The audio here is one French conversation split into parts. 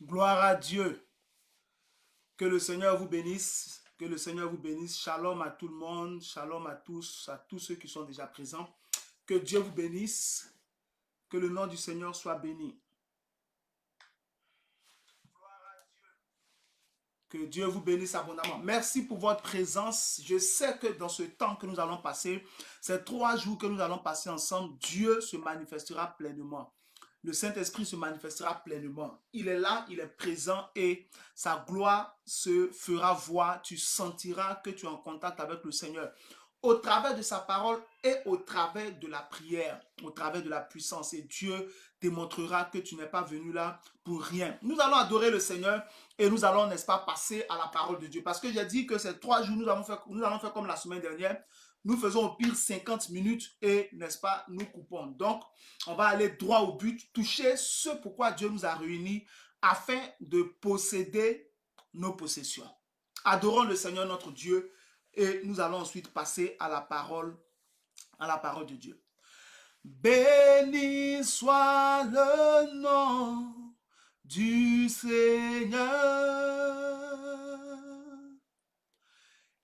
Gloire à Dieu. Que le Seigneur vous bénisse. Que le Seigneur vous bénisse. Shalom à tout le monde. Shalom à tous ceux qui sont déjà présents. Que Dieu vous bénisse. Que le nom du Seigneur soit béni. Que Dieu vous bénisse abondamment. Merci pour votre présence. Je sais que dans ce temps que nous allons passer, ces 3 jours que nous allons passer ensemble, Dieu se manifestera pleinement. Le Saint-Esprit se manifestera pleinement. Il est là, il est présent et sa gloire se fera voir. Tu sentiras que tu es en contact avec le Seigneur au travers de sa parole et au travers de la prière, au travers de la puissance. Et Dieu démontrera que tu n'es pas venu là pour rien. Nous allons adorer le Seigneur et nous allons, n'est-ce pas, passer à la parole de Dieu. Parce que j'ai dit que ces 3 jours, nous allons faire comme la semaine dernière. Nous faisons au pire 50 minutes et, n'est-ce pas, nous coupons. Donc, on va aller droit au but, toucher ce pourquoi Dieu nous a réunis afin de posséder nos possessions. Adorons le Seigneur notre Dieu et nous allons ensuite passer à la parole de Dieu. Béni soit le nom du Seigneur.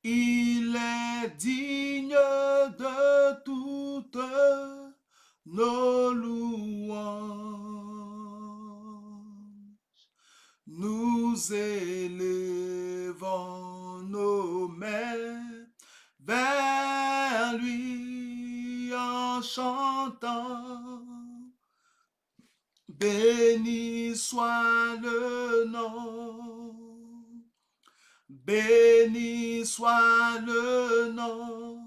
Il est digne de toutes nos louanges. Nous élevons nos mains vers lui en chantant. Béni soit le nom. Béni soit le nom.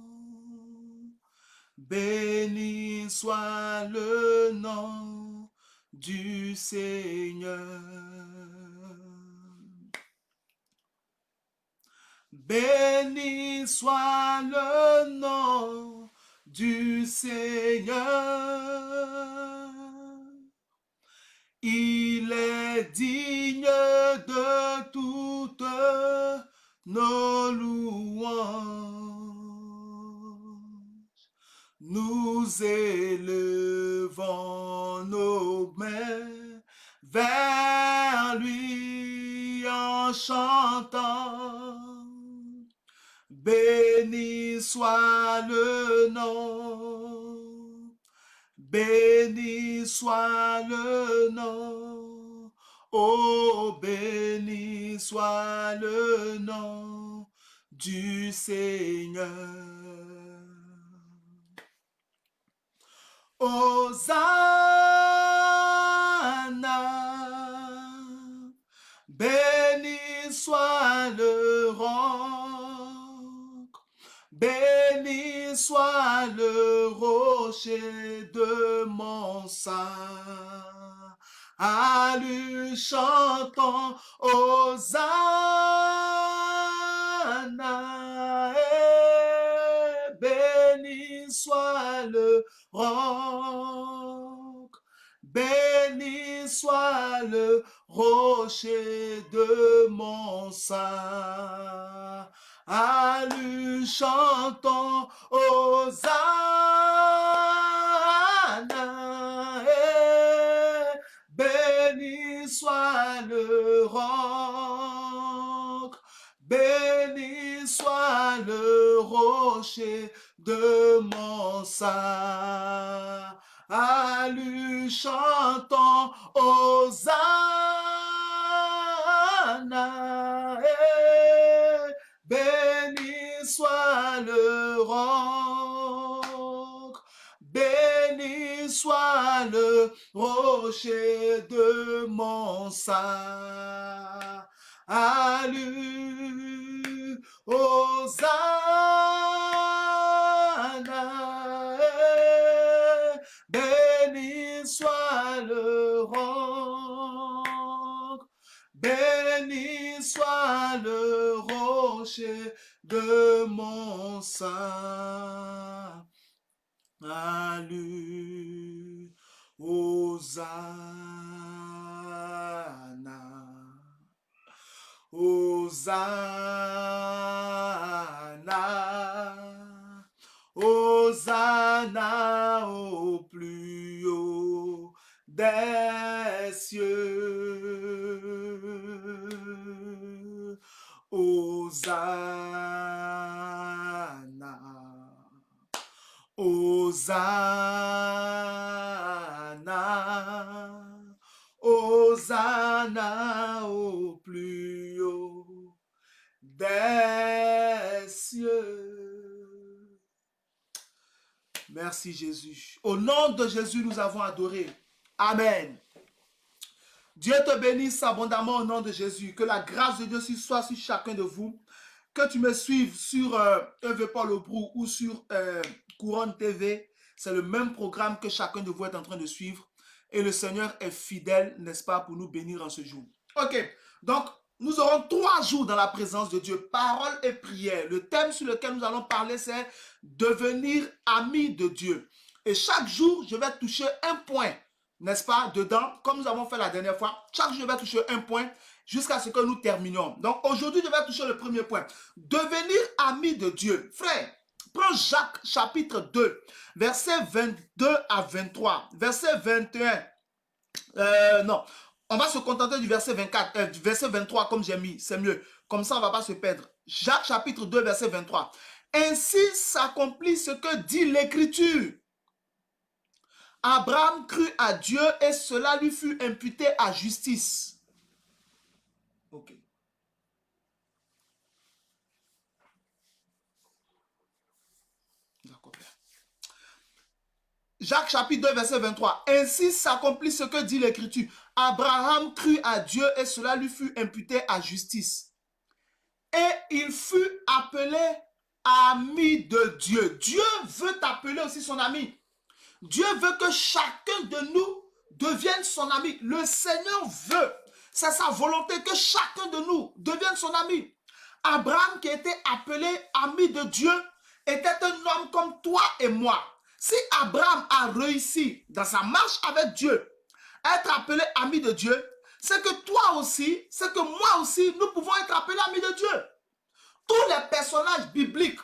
Béni soit le nom du Seigneur. Béni soit le nom du Seigneur. Il est digne de toutes nos louanges. Nous élevons nos mains vers lui en chantant. Béni soit le nom. Béni soit le nom. Oh, béni soit le nom du Seigneur. Hosanna, béni soit le roc, béni soit le rocher de mon salut. À lui chantons Hosanna, et béni soit le roc, béni soit le rocher de mon salut. À lui chantons Hosanna, et béni soit le roc, béni soit le rocher de mon salut. À lui chantons Hosanna, et béni soit le roc, béni soit le rocher de mon salut. Hosanna, béni soit le roc, béni soit le rocher de mon salut. Hosanna, Hosanna, Hosanna au plus haut des cieux. Hosanna, Hosanna, Hosanna au plus haut des cieux. Merci Jésus. Au nom de Jésus, nous avons adoré. Amen. Dieu te bénisse abondamment au nom de Jésus. Que la grâce de Dieu soit sur chacun de vous. Que tu me suives sur EV Paul Aubrou ou sur Couronne TV. C'est le même programme que chacun de vous est en train de suivre. Et le Seigneur est fidèle, n'est-ce pas, pour nous bénir en ce jour. Ok, donc nous aurons 3 jours dans la présence de Dieu. Parole et prière. Le thème sur lequel nous allons parler, c'est devenir ami de Dieu. Et chaque jour, je vais toucher un point, n'est-ce pas, dedans, comme nous avons fait la dernière fois. Chaque jour, je vais toucher un point jusqu'à ce que nous terminions. Donc aujourd'hui, je vais toucher le premier point. Devenir ami de Dieu. Frère, prends Jacques chapitre 2, versets 22 à 23. Verset 21. Non, on va se contenter du verset 24, du verset 23 comme j'ai mis. C'est mieux. Comme ça, on ne va pas se perdre. Jacques chapitre 2, verset 23. Ainsi s'accomplit ce que dit l'Écriture. Abraham crut à Dieu et cela lui fut imputé à justice. Ok. D'accord. Jacques chapitre 2 verset 23. Ainsi s'accomplit ce que dit l'Écriture. Abraham crut à Dieu et cela lui fut imputé à justice. Et il fut appelé ami de Dieu. Dieu veut appeler aussi son ami. Dieu veut que chacun de nous devienne son ami. Le Seigneur veut, c'est sa volonté que chacun de nous devienne son ami. Abraham qui était appelé ami de Dieu était un homme comme toi et moi. Si Abraham a réussi dans sa marche avec Dieu à être appelé ami de Dieu, c'est que toi aussi, c'est que moi aussi, nous pouvons être appelés amis de Dieu. Tous les personnages bibliques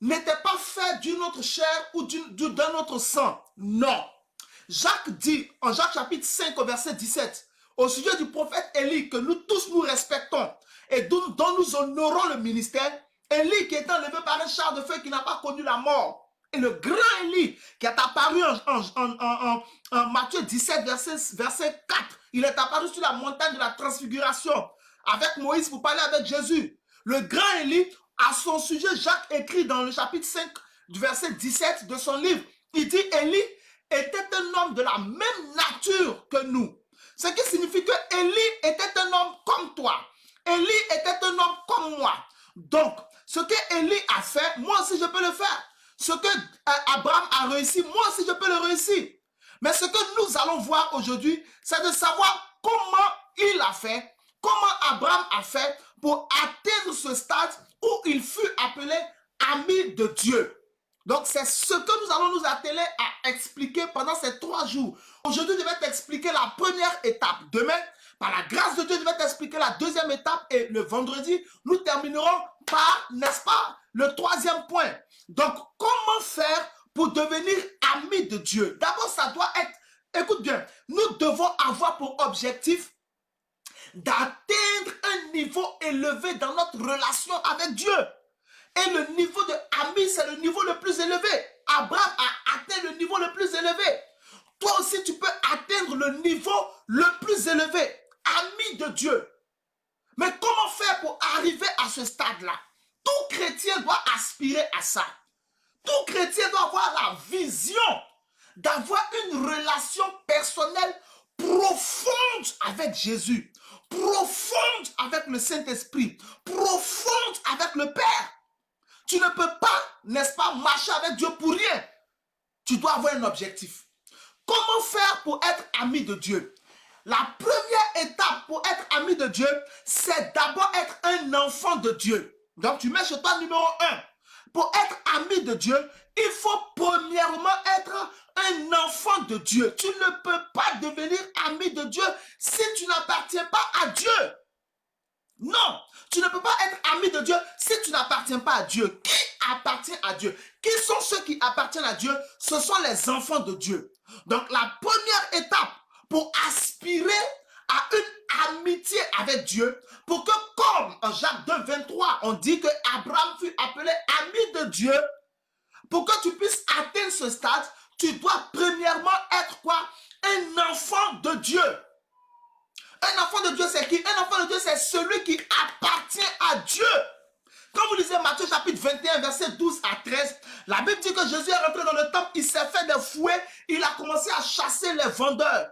n'étaient pas faits d'une autre chair ou d'un autre sang. Non. Jacques dit, en Jacques chapitre 5, au verset 17, au sujet du prophète Élie, que nous tous nous respectons et dont nous honorons le ministère, Élie qui est enlevé par un char de feu qui n'a pas connu la mort. Et le grand Élie qui est apparu en Matthieu 17, verset 4, il est apparu sur la montagne de la transfiguration avec Moïse pour parler avec Jésus. Le grand Élie, à son sujet, Jacques écrit dans le chapitre 5 du verset 17 de son livre, il dit Élie était un homme de la même nature que nous. Ce qui signifie que Élie était un homme comme toi. Élie était un homme comme moi. Donc, ce que Élie a fait, moi aussi je peux le faire. Ce que Abraham a réussi, moi aussi je peux le réussir. Mais ce que nous allons voir aujourd'hui, c'est de savoir comment il a fait, comment Abraham a fait pour atteindre ce stade où il fut appelé ami de Dieu. Donc c'est ce que nous allons nous atteler à expliquer pendant ces 3 jours. Aujourd'hui, je vais t'expliquer la première étape. Demain, par la grâce de Dieu, je vais t'expliquer la deuxième étape. Et le vendredi, nous terminerons par, n'est-ce pas, le 3e point. Donc, comment faire pour devenir ami de Dieu? D'abord, ça doit être, écoute bien, nous devons avoir pour objectif d'atteindre un niveau élevé dans notre relation avec Dieu. Et le niveau de ami, c'est le niveau le plus élevé. Abraham a atteint le niveau le plus élevé. Toi aussi, tu peux atteindre le niveau le plus élevé. Ami de Dieu. Mais comment faire pour arriver à ce stade-là? Tout chrétien doit aspirer à ça. Tout chrétien doit avoir la vision d'avoir une relation personnelle profonde avec Jésus, profonde avec le Saint-Esprit, profonde avec le Père. Tu ne peux pas, n'est-ce pas, marcher avec Dieu pour rien. Tu dois avoir un objectif. Comment faire pour être ami de Dieu? La première étape pour être ami de Dieu, c'est d'abord être un enfant de Dieu. Donc tu mets chez toi numéro 1. Pour être ami de Dieu, il faut premièrement être un enfant de Dieu. Tu ne peux pas devenir ami de Dieu si tu n'appartiens pas à Dieu. Non, tu ne peux pas être ami de Dieu si tu n'appartiens pas à Dieu. Qui appartient à Dieu? Qui sont ceux qui appartiennent à Dieu? Ce sont les enfants de Dieu. Donc la première étape pour aspirer a une amitié avec Dieu pour que, comme en Jacques 2, 23, on dit que Abraham fut appelé ami de Dieu, pour que tu puisses atteindre ce stade, tu dois premièrement être quoi? Un enfant de Dieu. Un enfant de Dieu, c'est qui? Un enfant de Dieu, c'est celui qui appartient à Dieu. Quand vous lisez Matthieu chapitre 21, verset 12 à 13, la Bible dit que Jésus est rentré dans le temple, il s'est fait des fouets, il a commencé à chasser les vendeurs.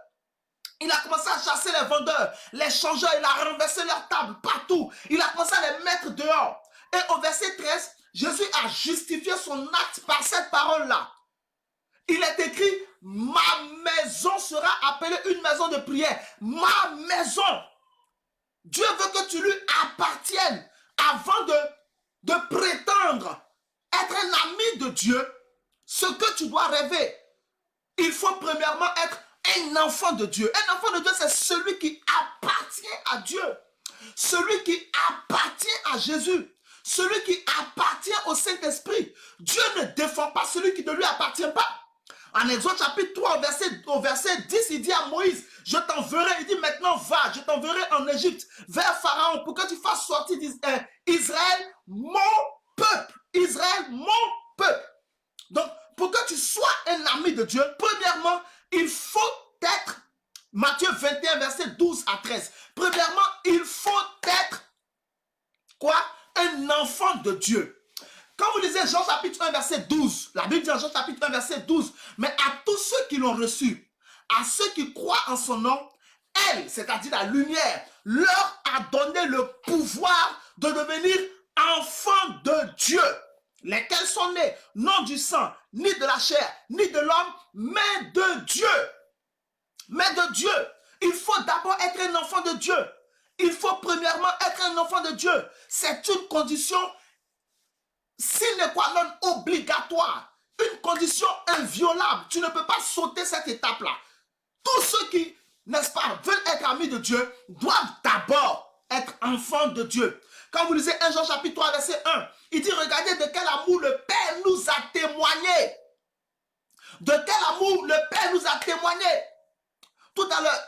Il a commencé à chasser les vendeurs, les changeurs, il a renversé leurs tables partout. Il a commencé à les mettre dehors. Et au verset 13, Jésus a justifié son acte par cette parole-là. Il est écrit, ma maison sera appelée une maison de prière. Ma maison. Dieu veut que tu lui appartiennes avant de prétendre être un ami de Dieu. Ce que tu dois rêver, il faut premièrement être un enfant de Dieu. Un enfant de Dieu, c'est celui qui appartient à Dieu. Celui qui appartient à Jésus. Celui qui appartient au Saint-Esprit. Dieu ne défend pas celui qui ne lui appartient pas. En Exode chapitre 3, au verset 10, il dit à Moïse, je t'enverrai, il dit maintenant va, je t'enverrai en Égypte, vers Pharaon, pour que tu fasses sortir Israël, mon peuple. Israël, mon peuple. Donc, pour que tu sois un ami de Dieu, premièrement, il faut être, Matthieu 21, verset 12 à 13. Premièrement, il faut être, quoi? Un enfant de Dieu. Quand vous lisez Jean chapitre 1, verset 12, la Bible dit en Jean chapitre 1, verset 12, mais à tous ceux qui l'ont reçu, à ceux qui croient en son nom, elle, c'est-à-dire la lumière, leur a donné le pouvoir de devenir enfants de Dieu, lesquels sont nés, non du sang, ni de la chair, ni de l'homme, mais de Dieu. Mais de Dieu. Il faut d'abord être un enfant de Dieu. Il faut premièrement être un enfant de Dieu. C'est une condition sine qua non obligatoire. Une condition inviolable. Tu ne peux pas sauter cette étape-là. Tous ceux qui, n'est-ce pas, veulent être amis de Dieu doivent d'abord être enfants de Dieu. Quand vous lisez 1 Jean chapitre 3, verset 1, il dit, regardez de quel amour le Père nous a témoigné. De quel amour le Père nous a témoigné. Tout à l'heure,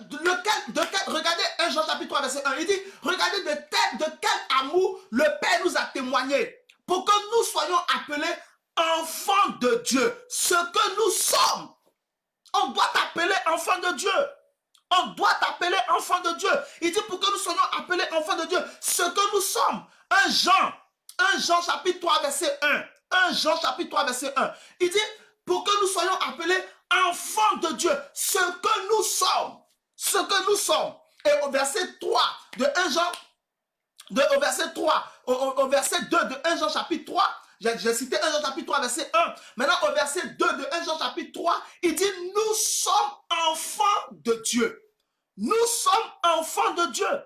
regardez 1 Jean chapitre 3, verset 1, il dit, regardez de quel amour le Père nous a témoigné. Pour que nous soyons appelés enfants de Dieu. Ce que nous sommes. On doit t'appeler enfant de Dieu. On doit t'appeler enfant de Dieu. Il dit pour que nous soyons appelés enfants de Dieu. Ce que nous sommes. 1 Jean chapitre 3 verset 1. 1 Jean chapitre 3 verset 1. Il dit pour que nous soyons appelés enfants de Dieu. Ce que nous sommes. Ce que nous sommes. Et au verset 3 de 1 Jean, au verset 3, au verset 2 de 1 Jean chapitre 3, j'ai cité 1 Jean chapitre 3 verset 1. Maintenant au verset 2 de 1 Jean chapitre 3, il dit nous sommes enfants de Dieu. Nous sommes enfants de Dieu.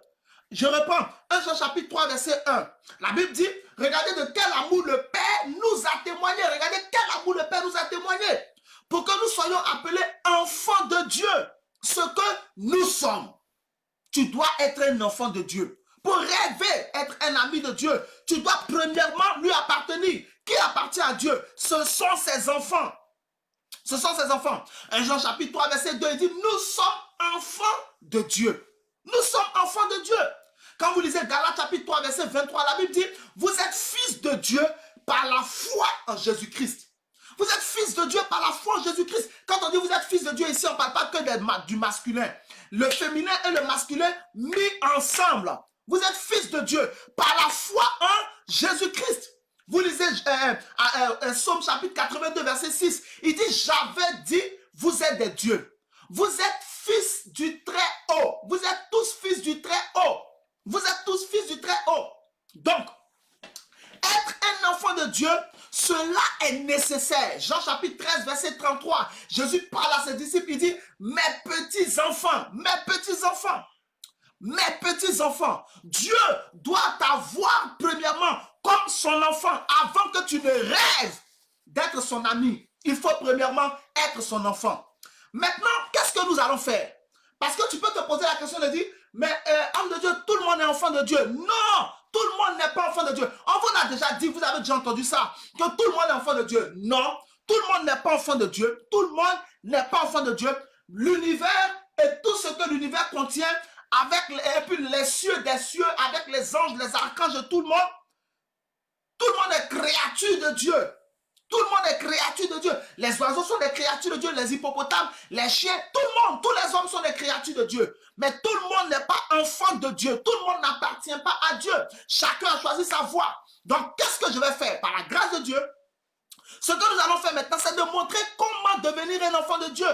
Je reprends 1 Jean chapitre 3 verset 1. La Bible dit, regardez de quel amour le Père nous a témoigné. Regardez quel amour le Père nous a témoigné. Pour que nous soyons appelés enfants de Dieu. Ce que nous sommes. Tu dois être un enfant de Dieu. Pour rêver être un ami de Dieu, tu dois premièrement lui appartenir. Qui appartient à Dieu? Ce sont ses enfants. Ce sont ses enfants. 1 Jean chapitre 3 verset 2, il dit, nous sommes enfants de Dieu. Nous sommes enfants de Dieu. Quand vous lisez Galates chapitre 3 verset 23, la Bible dit, vous êtes fils de Dieu par la foi en Jésus-Christ. Vous êtes fils de Dieu par la foi en Jésus-Christ. Quand on dit vous êtes fils de Dieu ici, on ne parle pas que du masculin. Le féminin et le masculin mis ensemble. Vous êtes fils de Dieu par la foi en Jésus-Christ. Vous lisez Psaume chapitre 82 verset 6. Il dit, j'avais dit, vous êtes des dieux. Vous êtes fils du Très-Haut. Vous êtes tous fils du Très-Haut. Vous êtes tous fils du Très-Haut. Donc, être un enfant de Dieu, cela est nécessaire. Jean chapitre 13 verset 33. Jésus parle à ses disciples, il dit, mes petits-enfants, mes petits-enfants, Dieu doit t'avoir premièrement comme son enfant avant que tu ne rêves d'être son ami. Il faut premièrement être son enfant. Maintenant, qu'est-ce que nous allons faire? Parce que tu peux te poser la question de dire, mais homme de Dieu, tout le monde est enfant de Dieu. Non, tout le monde n'est pas enfant de Dieu. On vous a déjà dit, vous avez déjà entendu ça, que tout le monde est enfant de Dieu. Non, tout le monde n'est pas enfant de Dieu. Tout le monde n'est pas enfant de Dieu. L'univers et tout ce que l'univers contient avec et puis les cieux des cieux, avec les anges, les archanges, tout le monde est créature de Dieu. Tout le monde est créature de Dieu. Les oiseaux sont des créatures de Dieu, les hippopotames, les chiens, tout le monde, tous les hommes sont des créatures de Dieu. Mais tout le monde n'est pas enfant de Dieu. Tout le monde n'appartient pas à Dieu. Chacun a choisi sa voie. Donc, qu'est-ce que je vais faire? Par la grâce de Dieu, ce que nous allons faire maintenant, c'est de montrer comment devenir un enfant de Dieu.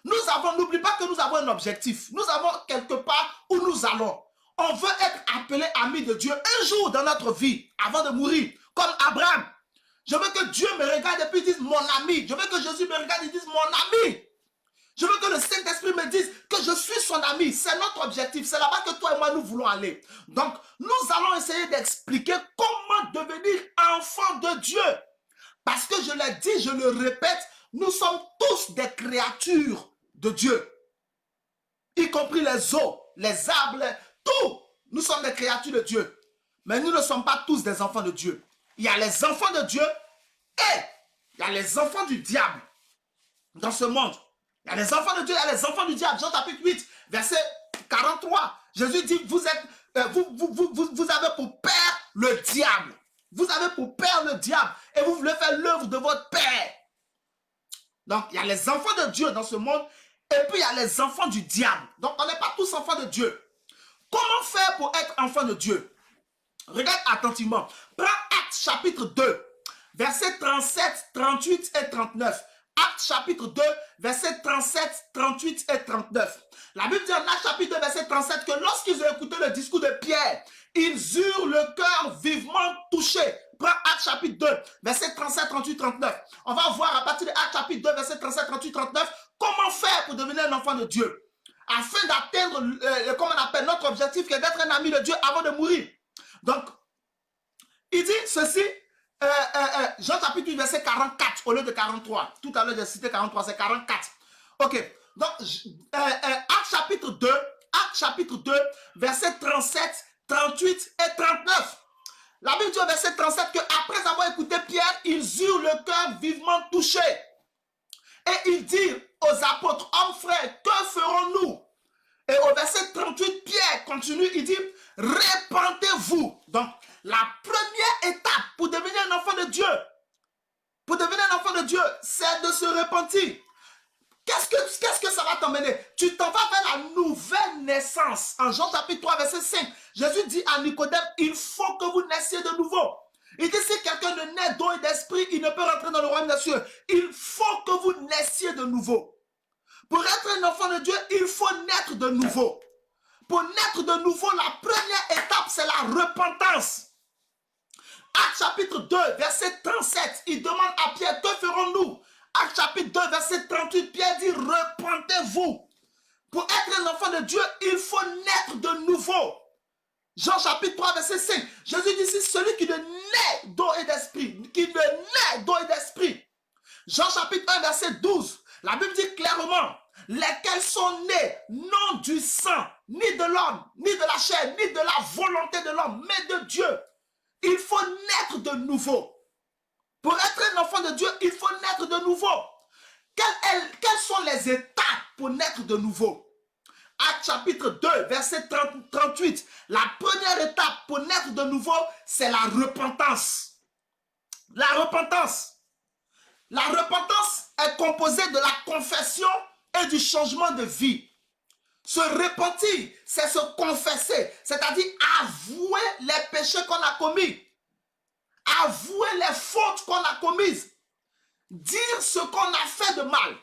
N'oublie pas que nous avons un objectif. Nous avons quelque part où nous allons. On veut être appelé ami de Dieu un jour dans notre vie, avant de mourir, comme Abraham. Je veux que Dieu me regarde et puis dise mon ami. Je veux que Jésus me regarde et dise mon ami. Je veux que le Saint-Esprit me dise que je suis son ami. C'est notre objectif. C'est là-bas que toi et moi nous voulons aller. Donc, nous allons essayer d'expliquer comment devenir enfant de Dieu. Parce que je l'ai dit, je le répète, nous sommes tous des créatures de Dieu. Y compris les eaux, les arbres, tout. Nous sommes des créatures de Dieu. Mais nous ne sommes pas tous des enfants de Dieu. Il y a les enfants de Dieu et il y a les enfants du diable dans ce monde. Il y a les enfants de Dieu, il y a les enfants du diable. Jean chapitre 8, verset 43. Jésus dit, vous avez pour père le diable. Vous avez pour père le diable et vous voulez faire l'œuvre de votre père. Donc, il y a les enfants de Dieu dans ce monde et puis il y a les enfants du diable. Donc, on n'est pas tous enfants de Dieu. Comment faire pour être enfant de Dieu? Regarde attentivement. Prends Actes chapitre 2, versets 37, 38 et 39. Actes chapitre 2, versets 37, 38 et 39. La Bible dit en Actes chapitre 2, verset 37 que lorsqu'ils ont écouté le discours de Pierre, ils eurent le cœur vivement touché. Prends Actes chapitre 2, verset 37, 38, 39. On va voir à partir de Actes chapitre 2, verset 37, 38, 39, comment faire pour devenir un enfant de Dieu. Afin d'atteindre, comme on appelle, notre objectif qui est d'être un ami de Dieu avant de mourir. Donc, il dit ceci, Jean chapitre 8, verset 44 au lieu de 43. Tout à l'heure, j'ai cité 43, c'est 44. Ok, donc, Actes chapitre 2, verset 37, 38 et 39. La Bible dit au verset 37 qu'après avoir écouté Pierre, ils eurent le cœur vivement touché. Et ils dirent aux apôtres, hommes frères, que ferons-nous? Et au verset 38, Pierre continue, il dit, répentez-vous. Donc, la première étape pour devenir un enfant de Dieu, c'est de se repentir. Qu'est-ce que ça va t'emmener? Tu t'en vas vers la nouvelle naissance. En Jean chapitre 3, verset 5, Jésus dit à Nicodème, il faut que vous naissiez de nouveau. Il dit, si quelqu'un ne naît d'eau et d'esprit, il ne peut rentrer dans le royaume des cieux. Il faut que vous naissiez de nouveau. Pour être un enfant de Dieu, il faut naître de nouveau. Pour naître de nouveau, la première étape, c'est la repentance. Actes chapitre 2, verset 37, il demande à Pierre, que ferons-nous? Actes chapitre 2, verset 38, Pierre dit, repentez-vous. Pour être un enfant de Dieu, il faut naître de nouveau. Jean chapitre 3, verset 5, Jésus dit, si celui qui ne naît d'eau et d'esprit, Jean chapitre 1, verset 12, la Bible dit clairement, lesquels sont nés non du sang, ni de l'homme, ni de la chair, ni de la volonté de l'homme, mais de Dieu. Il faut naître de nouveau. Pour être un enfant de Dieu, il faut naître de nouveau. Quelles sont les étapes pour naître de nouveau? Actes chapitre 2, verset 38. La première étape pour naître de nouveau, c'est la repentance. La repentance. La repentance est composée de la confession et du changement de vie. Se repentir, c'est se confesser, c'est-à-dire avouer les péchés qu'on a commis, avouer les fautes qu'on a commises, dire ce qu'on a fait de mal.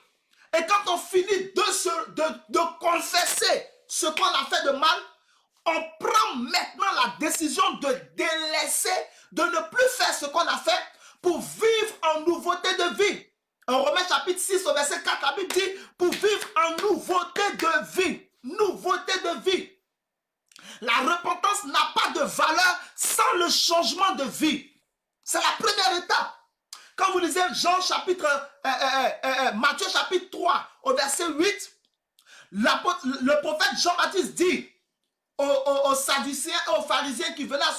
Et quand on finit de confesser ce qu'on a fait de mal, on prend maintenant la décision de délaisser, de ne plus faire ce qu'on a fait pour vivre en nouveauté de vie. En Romains chapitre 6 au verset 4, la Bible dit pour vivre en nouveauté de vie. Nouveauté de vie. La repentance n'a pas de valeur sans le changement de vie. C'est la première étape. Quand vous lisez Matthieu chapitre 3 au verset 8, le prophète Jean-Baptiste dit aux Sadducéens et aux pharisiens qui venaient à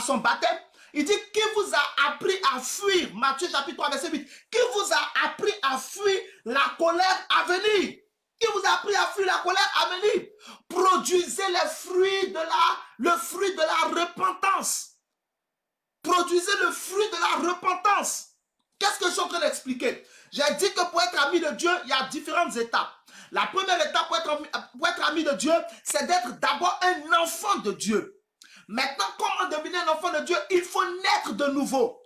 son baptême, il dit, qui vous a appris à fuir, Matthieu chapitre 3 verset 8, qui vous a appris à fuir la colère à venir? Qui vous a appris à fuir la colère? Amélie. Produisez le fruit de la repentance. Produisez le fruit de la repentance. Qu'est-ce que je suis en train d'expliquer? J'ai dit que pour être ami de Dieu, il y a différentes étapes. La première étape pour être ami de Dieu, c'est d'être d'abord un enfant de Dieu. Maintenant, comment devenir un enfant de Dieu? Il faut naître de nouveau.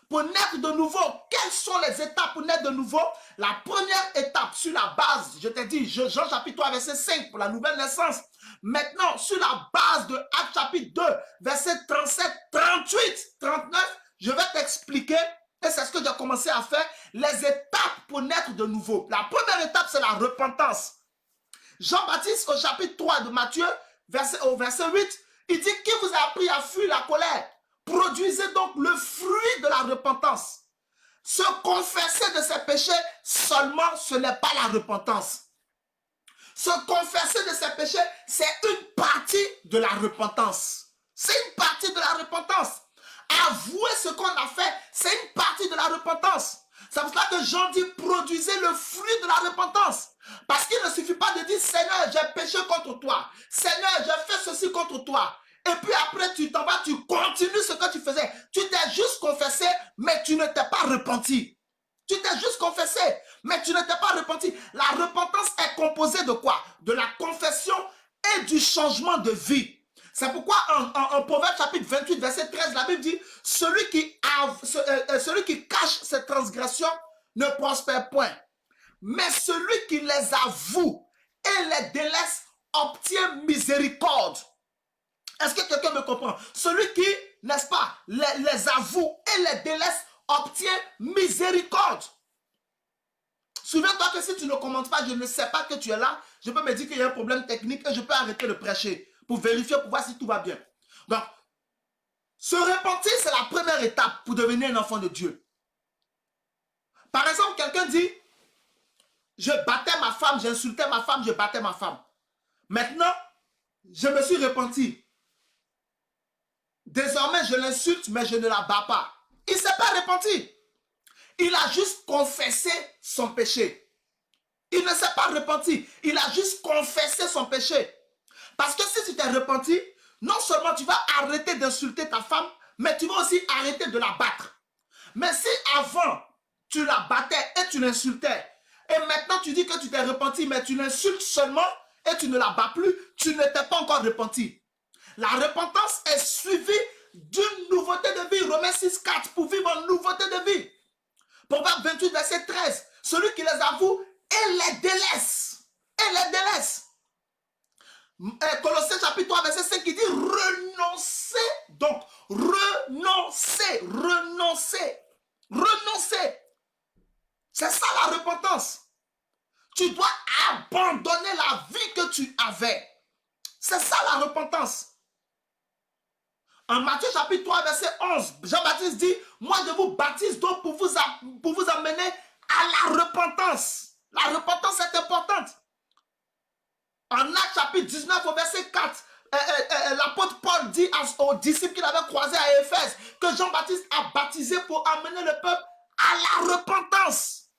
Pour naître de nouveau, quelles sont les étapes pour naître de nouveau? La première étape, sur la base, je t'ai dit, Jean chapitre 3, verset 5, pour la nouvelle naissance. Maintenant, sur la base de Actes chapitre 2, verset 37, 38, 39, je vais t'expliquer, et c'est ce que j'ai commencé à faire, les étapes pour naître de nouveau. La première étape, c'est la repentance. Jean-Baptiste, au chapitre 3 de Matthieu, au verset 8, il dit, qui vous a appris à fuir la colère? Produisez donc le fruit de la repentance. Se confesser de ses péchés seulement, ce n'est pas la repentance. Se confesser de ses péchés, c'est une partie de la repentance. C'est une partie de la repentance. Avouer ce qu'on a fait, c'est une partie de la repentance. C'est pour cela que Jean dit, produisez le fruit de la repentance. Parce qu'il ne suffit pas de dire, Seigneur, j'ai péché contre toi. Seigneur, j'ai fait ceci contre toi. Et puis après, tu t'en vas, tu continues ce que tu faisais. Tu t'es juste confessé, mais tu ne t'es pas repenti. Tu t'es juste confessé, mais tu ne t'es pas repenti. La repentance est composée de quoi? De la confession et du changement de vie. C'est pourquoi en Proverbe chapitre 28, verset 13, la Bible dit, celui qui cache ses transgressions ne prospère point. Mais celui qui les avoue et les délaisse obtient miséricorde. Est-ce que quelqu'un me comprend? Celui qui, n'est-ce pas, les avoue et les délaisse obtient miséricorde. Souviens-toi que si tu ne commentes pas, je ne sais pas que tu es là, je peux me dire qu'il y a un problème technique et je peux arrêter de prêcher pour vérifier, pour voir si tout va bien. Donc, se repentir, c'est la première étape pour devenir un enfant de Dieu. Par exemple, quelqu'un dit, je battais ma femme, j'insultais ma femme, je battais ma femme. Maintenant, je me suis repenti. Désormais, je l'insulte, mais je ne la bats pas. Il ne s'est pas repenti. Il a juste confessé son péché. Il ne s'est pas repenti. Il a juste confessé son péché. Parce que si tu t'es repenti, non seulement tu vas arrêter d'insulter ta femme, mais tu vas aussi arrêter de la battre. Mais si avant, tu la battais et tu l'insultais, et maintenant tu dis que tu t'es repenti, mais tu l'insultes seulement et tu ne la bats plus, tu ne t'es pas encore repenti. La repentance est suivie d'une nouveauté de vie. Romains 6, 4, pour vivre en nouveauté de vie. Proverbe 28, verset 13. Celui qui les avoue et les délaisse. Et les délaisse. Colossiens chapitre 3, verset 5, qui dit renoncer. Donc, renoncer, renoncer, renoncer. C'est ça la repentance. Tu dois abandonner la vie que tu avais. C'est ça la repentance. En Matthieu chapitre 3, verset 11, Jean-Baptiste dit, moi je vous baptise donc pour vous amener à la repentance. La repentance est importante. En Actes chapitre 19, au verset 4, l'apôtre Paul dit aux disciples qu'il avait croisés à Éphèse que Jean-Baptiste a baptisé pour amener le peuple à la repentance.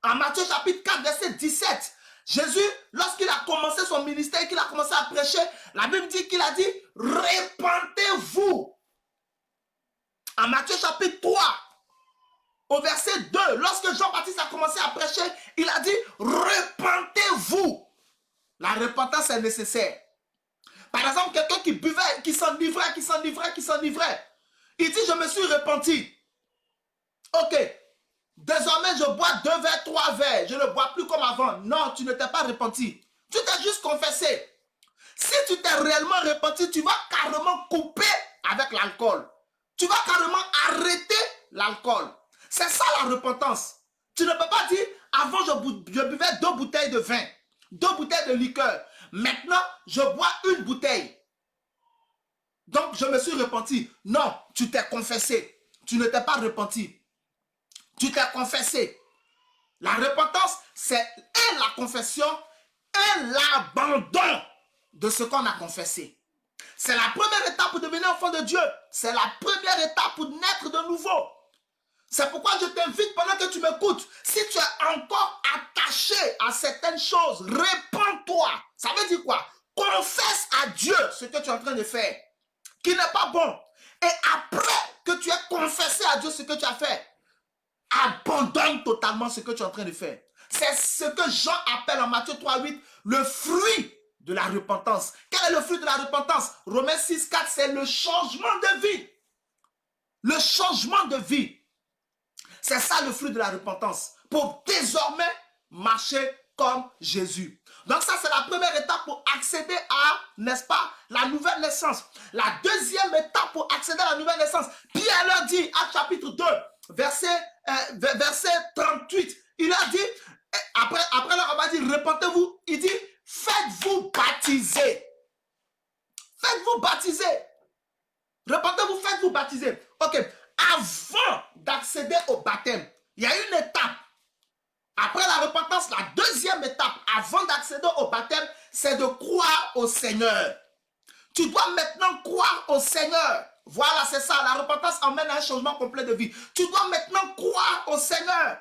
En Matthieu chapitre 4, verset 17, Jésus, lorsqu'il a commencé son ministère, qu'il a commencé à prêcher, la Bible dit qu'il a dit, repentez-vous. En Matthieu chapitre 3, au verset 2, lorsque Jean-Baptiste a commencé à prêcher, il a dit, repentez-vous. La repentance est nécessaire. Par exemple, quelqu'un qui buvait, qui s'enivrait, il dit, je me suis repenti. Ok. Désormais, je bois 2 verres, 3 verres. Je ne bois plus comme avant. Non, tu ne t'es pas repenti. Tu t'es juste confessé. Si tu t'es réellement repenti, tu vas carrément couper avec l'alcool. Tu vas carrément arrêter l'alcool. C'est ça la repentance. Tu ne peux pas dire, avant je buvais 2 bouteilles de vin, 2 bouteilles de liqueur. Maintenant, je bois 1 bouteille. Donc, je me suis repenti. Non, tu t'es confessé. Tu ne t'es pas repenti. Tu t'es confessé. La repentance, c'est et la confession et l'abandon de ce qu'on a confessé. C'est la première étape pour devenir enfant de Dieu. C'est la première étape pour naître de nouveau. C'est pourquoi je t'invite pendant que tu m'écoutes, si tu es encore attaché à certaines choses, répands-toi. Ça veut dire quoi? Confesse à Dieu ce que tu es en train de faire, qui n'est pas bon. Et après que tu aies confessé à Dieu ce que tu as fait, abandonne totalement ce que tu es en train de faire. C'est ce que Jean appelle en Matthieu 3,8 le fruit de la repentance. Quel est le fruit de la repentance? Romains 6,4, c'est le changement de vie. Le changement de vie. C'est ça le fruit de la repentance. Pour désormais marcher comme Jésus. Donc ça, c'est la première étape pour accéder à, n'est-ce pas, la nouvelle naissance. La deuxième étape pour accéder à la nouvelle naissance, Pierre leur dit, Actes chapitre 2, verset 38, il leur dit, après leur avoir dit, repentez-vous, il dit, faites-vous baptiser. Faites-vous baptiser. Repentez-vous, faites-vous baptiser. Ok, avant d'accéder au baptême, il y a une étape. Après la repentance, la deuxième étape, avant d'accéder au baptême, c'est de croire au Seigneur. Tu dois maintenant croire au Seigneur. Voilà, c'est ça. La repentance emmène à un changement complet de vie. Tu dois maintenant croire au Seigneur.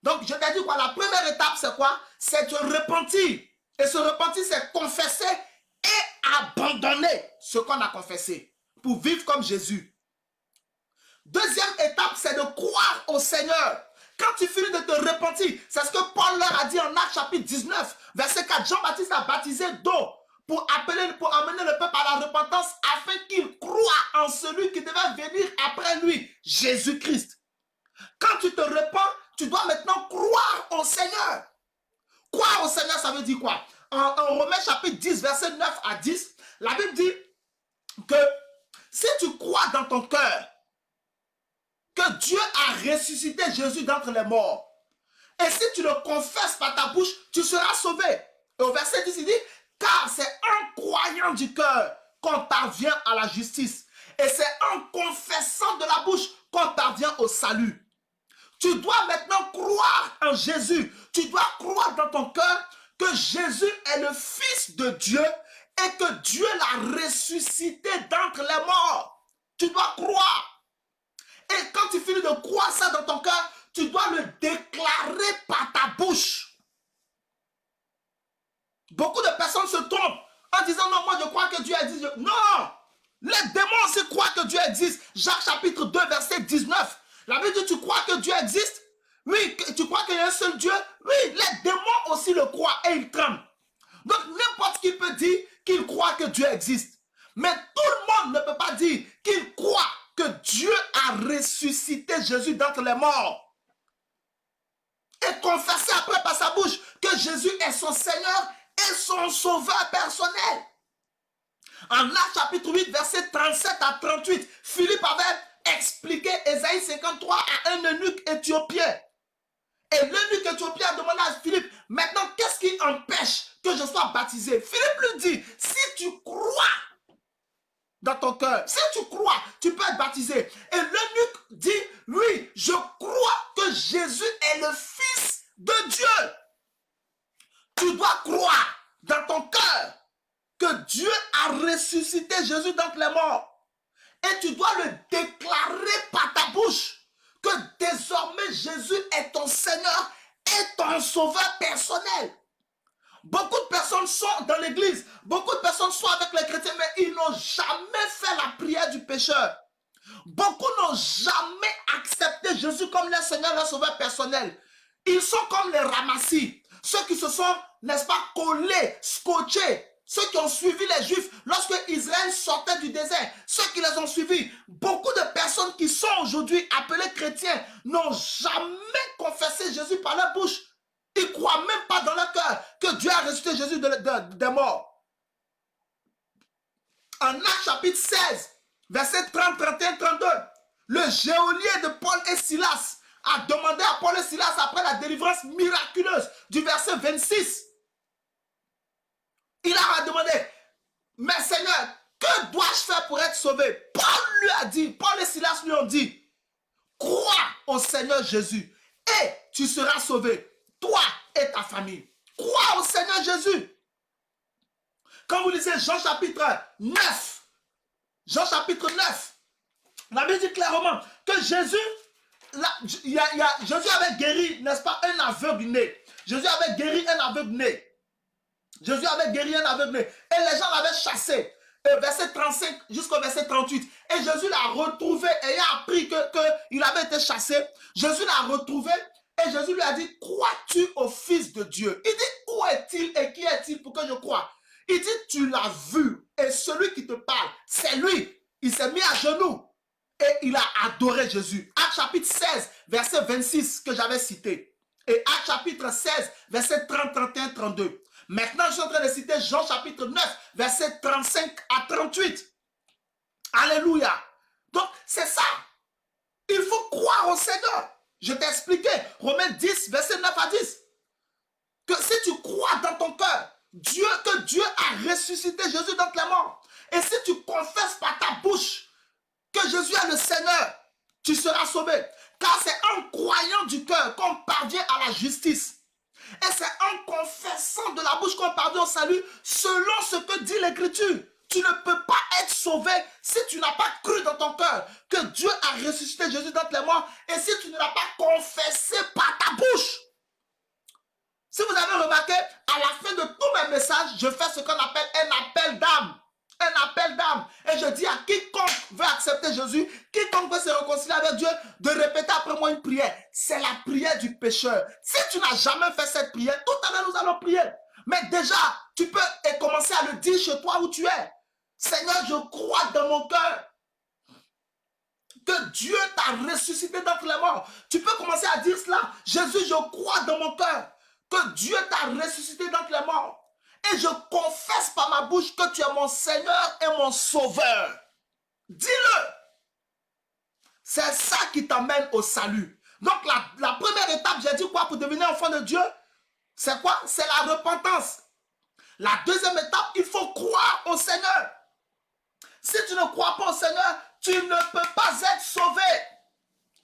Donc, je t'ai dit quoi? La première étape, c'est quoi? C'est te repentir. Et se repentir, c'est confesser et abandonner ce qu'on a confessé pour vivre comme Jésus. Deuxième étape, c'est de croire au Seigneur. Quand tu finis de te repentir, c'est ce que Paul leur a dit en Actes chapitre 19, verset 4. Jean-Baptiste a baptisé d'eau pour amener le peuple à la repentance afin qu'il croie en celui qui devait venir après lui, Jésus-Christ. Quand tu te repens, tu dois maintenant croire au Seigneur. Croire au Seigneur, ça veut dire quoi? En Romains chapitre 10, verset 9 à 10, la Bible dit que si tu crois dans ton cœur que Dieu a ressuscité Jésus d'entre les morts, et si tu le confesses par ta bouche, tu seras sauvé. Et au verset 10, il dit, car c'est en croyant du cœur qu'on parvient à la justice, et c'est en confessant de la bouche qu'on parvient au salut. Tu dois maintenant croire en Jésus. Tu dois croire dans ton cœur que Jésus est le Fils de Dieu et que Dieu l'a ressuscité d'entre les morts. Tu dois croire. Et quand tu finis de croire ça dans ton cœur, tu dois le déclarer par ta bouche. Beaucoup de personnes se trompent en disant non, moi je crois que Dieu existe. Non! Les démons aussi croient que Dieu existe. Jacques chapitre 2, verset 19. La Bible dit, tu crois que Dieu existe? Oui, tu crois qu'il y a un seul Dieu? Oui, les démons aussi le croient et ils tremblent. Donc n'importe qui peut dire qu'il croit que Dieu existe. Mais tout le monde ne peut pas dire qu'il croit que Dieu a ressuscité Jésus d'entre les morts. Et confesser après par sa bouche que Jésus est son Seigneur et son sauveur personnel. En Actes chapitre 8, verset 37 à 38, Philippe avait expliqué Ésaïe 53 à un eunuque éthiopien. Et l'eunuque éthiopien a demandé à Philippe, maintenant qu'est-ce qui empêche que je sois baptisé? Philippe lui dit, si tu crois dans ton cœur, si tu crois, tu peux être baptisé. Et l'eunuque dit, oui, je crois que Jésus est le Fils de Dieu. Tu dois croire dans ton cœur que Dieu a ressuscité Jésus d'entre les morts. Et tu dois le déclarer par ta bouche que désormais Jésus est ton Seigneur et ton sauveur personnel. Beaucoup de personnes sont dans l'église, beaucoup de personnes sont avec les chrétiens, mais ils n'ont jamais fait la prière du pécheur. Beaucoup n'ont jamais accepté Jésus comme leur Seigneur, leur sauveur personnel. Ils sont comme les ramassis, ceux qui se sont, n'est-ce pas, collés, scotchés. Ceux qui ont suivi les Juifs lorsque Israël sortait du désert, ceux qui les ont suivis, beaucoup de personnes qui sont aujourd'hui appelées chrétiens n'ont jamais confessé Jésus par leur bouche. Ils ne croient même pas dans leur cœur que Dieu a ressuscité Jésus des morts. En Actes chapitre 16, versets 30, 31, 32, le geôlier de Paul et Silas a demandé à Paul et Silas après la délivrance miraculeuse du verset 26. Il leur a demandé, mais Seigneur, que dois-je faire pour être sauvé? Paul lui a dit, Paul et Silas lui ont dit, crois au Seigneur Jésus et tu seras sauvé, toi et ta famille. Crois au Seigneur Jésus. Quand vous lisez Jean chapitre 9, la Bible dit clairement que Jésus Jésus avait guéri, n'est-ce pas, un aveugle-né. Jésus avait guéri un aveugle-né. Jésus avait guéri un aveugle-né. Et les gens l'avaient chassé. Verset 35 jusqu'au verset 38. Et Jésus l'a retrouvé, ayant appris qu'il avait été chassé. Jésus l'a retrouvé et Jésus lui a dit, crois-tu au Fils de Dieu? Il dit, où est-il et qui est-il pour que je croie? Il dit, tu l'as vu et celui qui te parle, c'est lui. Il s'est mis à genoux et il a adoré Jésus. Acte chapitre 16, verset 26 que j'avais cité. Et Acte chapitre 16, verset 30, 31, 32. Maintenant, je suis en train de citer Jean chapitre 9, verset 35 à 38. Alléluia. Donc, c'est ça. Il faut croire au Seigneur. Je t'ai expliqué, Romains 10, verset 9 à 10. Que si tu crois dans ton cœur, que Dieu a ressuscité Jésus d'entre les morts, et si tu confesses par ta bouche que Jésus est le Seigneur, tu seras sauvé. Car c'est en croyant du cœur qu'on parvient à la justice. Et c'est en confessant de la bouche qu'on parvient au salut selon ce que dit l'Écriture. Tu ne peux pas être sauvé si tu n'as pas cru dans ton cœur que Dieu a ressuscité Jésus d'entre les morts et si tu ne l'as pas confessé par ta bouche. Si vous avez remarqué, à la fin de tous mes messages, je fais ce qu'on appelle un appel d'âme. Un appel d'âme. Et je dis à quiconque veut accepter Jésus, quiconque veut se réconcilier avec Dieu, de répéter après moi une prière. C'est la prière du pécheur. Si tu n'as jamais fait cette prière, tout à l'heure nous allons prier. Mais déjà, tu peux commencer à le dire chez toi où tu es. Seigneur, je crois dans mon cœur que Dieu t'a ressuscité d'entre les morts. Tu peux commencer à dire cela. Jésus, je crois dans mon cœur que Dieu t'a ressuscité d'entre les morts. Et je confesse par ma bouche que tu es mon Seigneur et mon Sauveur. Dis-le. C'est ça qui t'amène au salut. Donc la première étape, j'ai dit quoi pour devenir enfant de Dieu? C'est quoi? C'est la repentance. La deuxième étape, il faut croire au Seigneur. Si tu ne crois pas au Seigneur, tu ne peux pas être sauvé.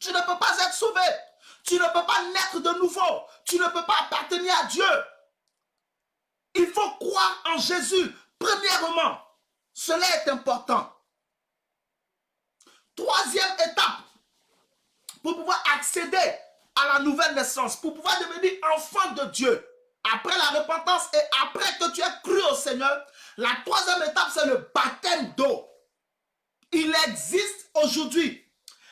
Tu ne peux pas être sauvé. Tu ne peux pas naître de nouveau. Tu ne peux pas appartenir à Dieu. Il faut croire en Jésus. Premièrement, cela est important. Troisième étape, pour pouvoir accéder à la nouvelle naissance, pour pouvoir devenir enfant de Dieu, après la repentance et après que tu aies cru au Seigneur, la troisième étape, c'est le baptême d'eau. Il existe aujourd'hui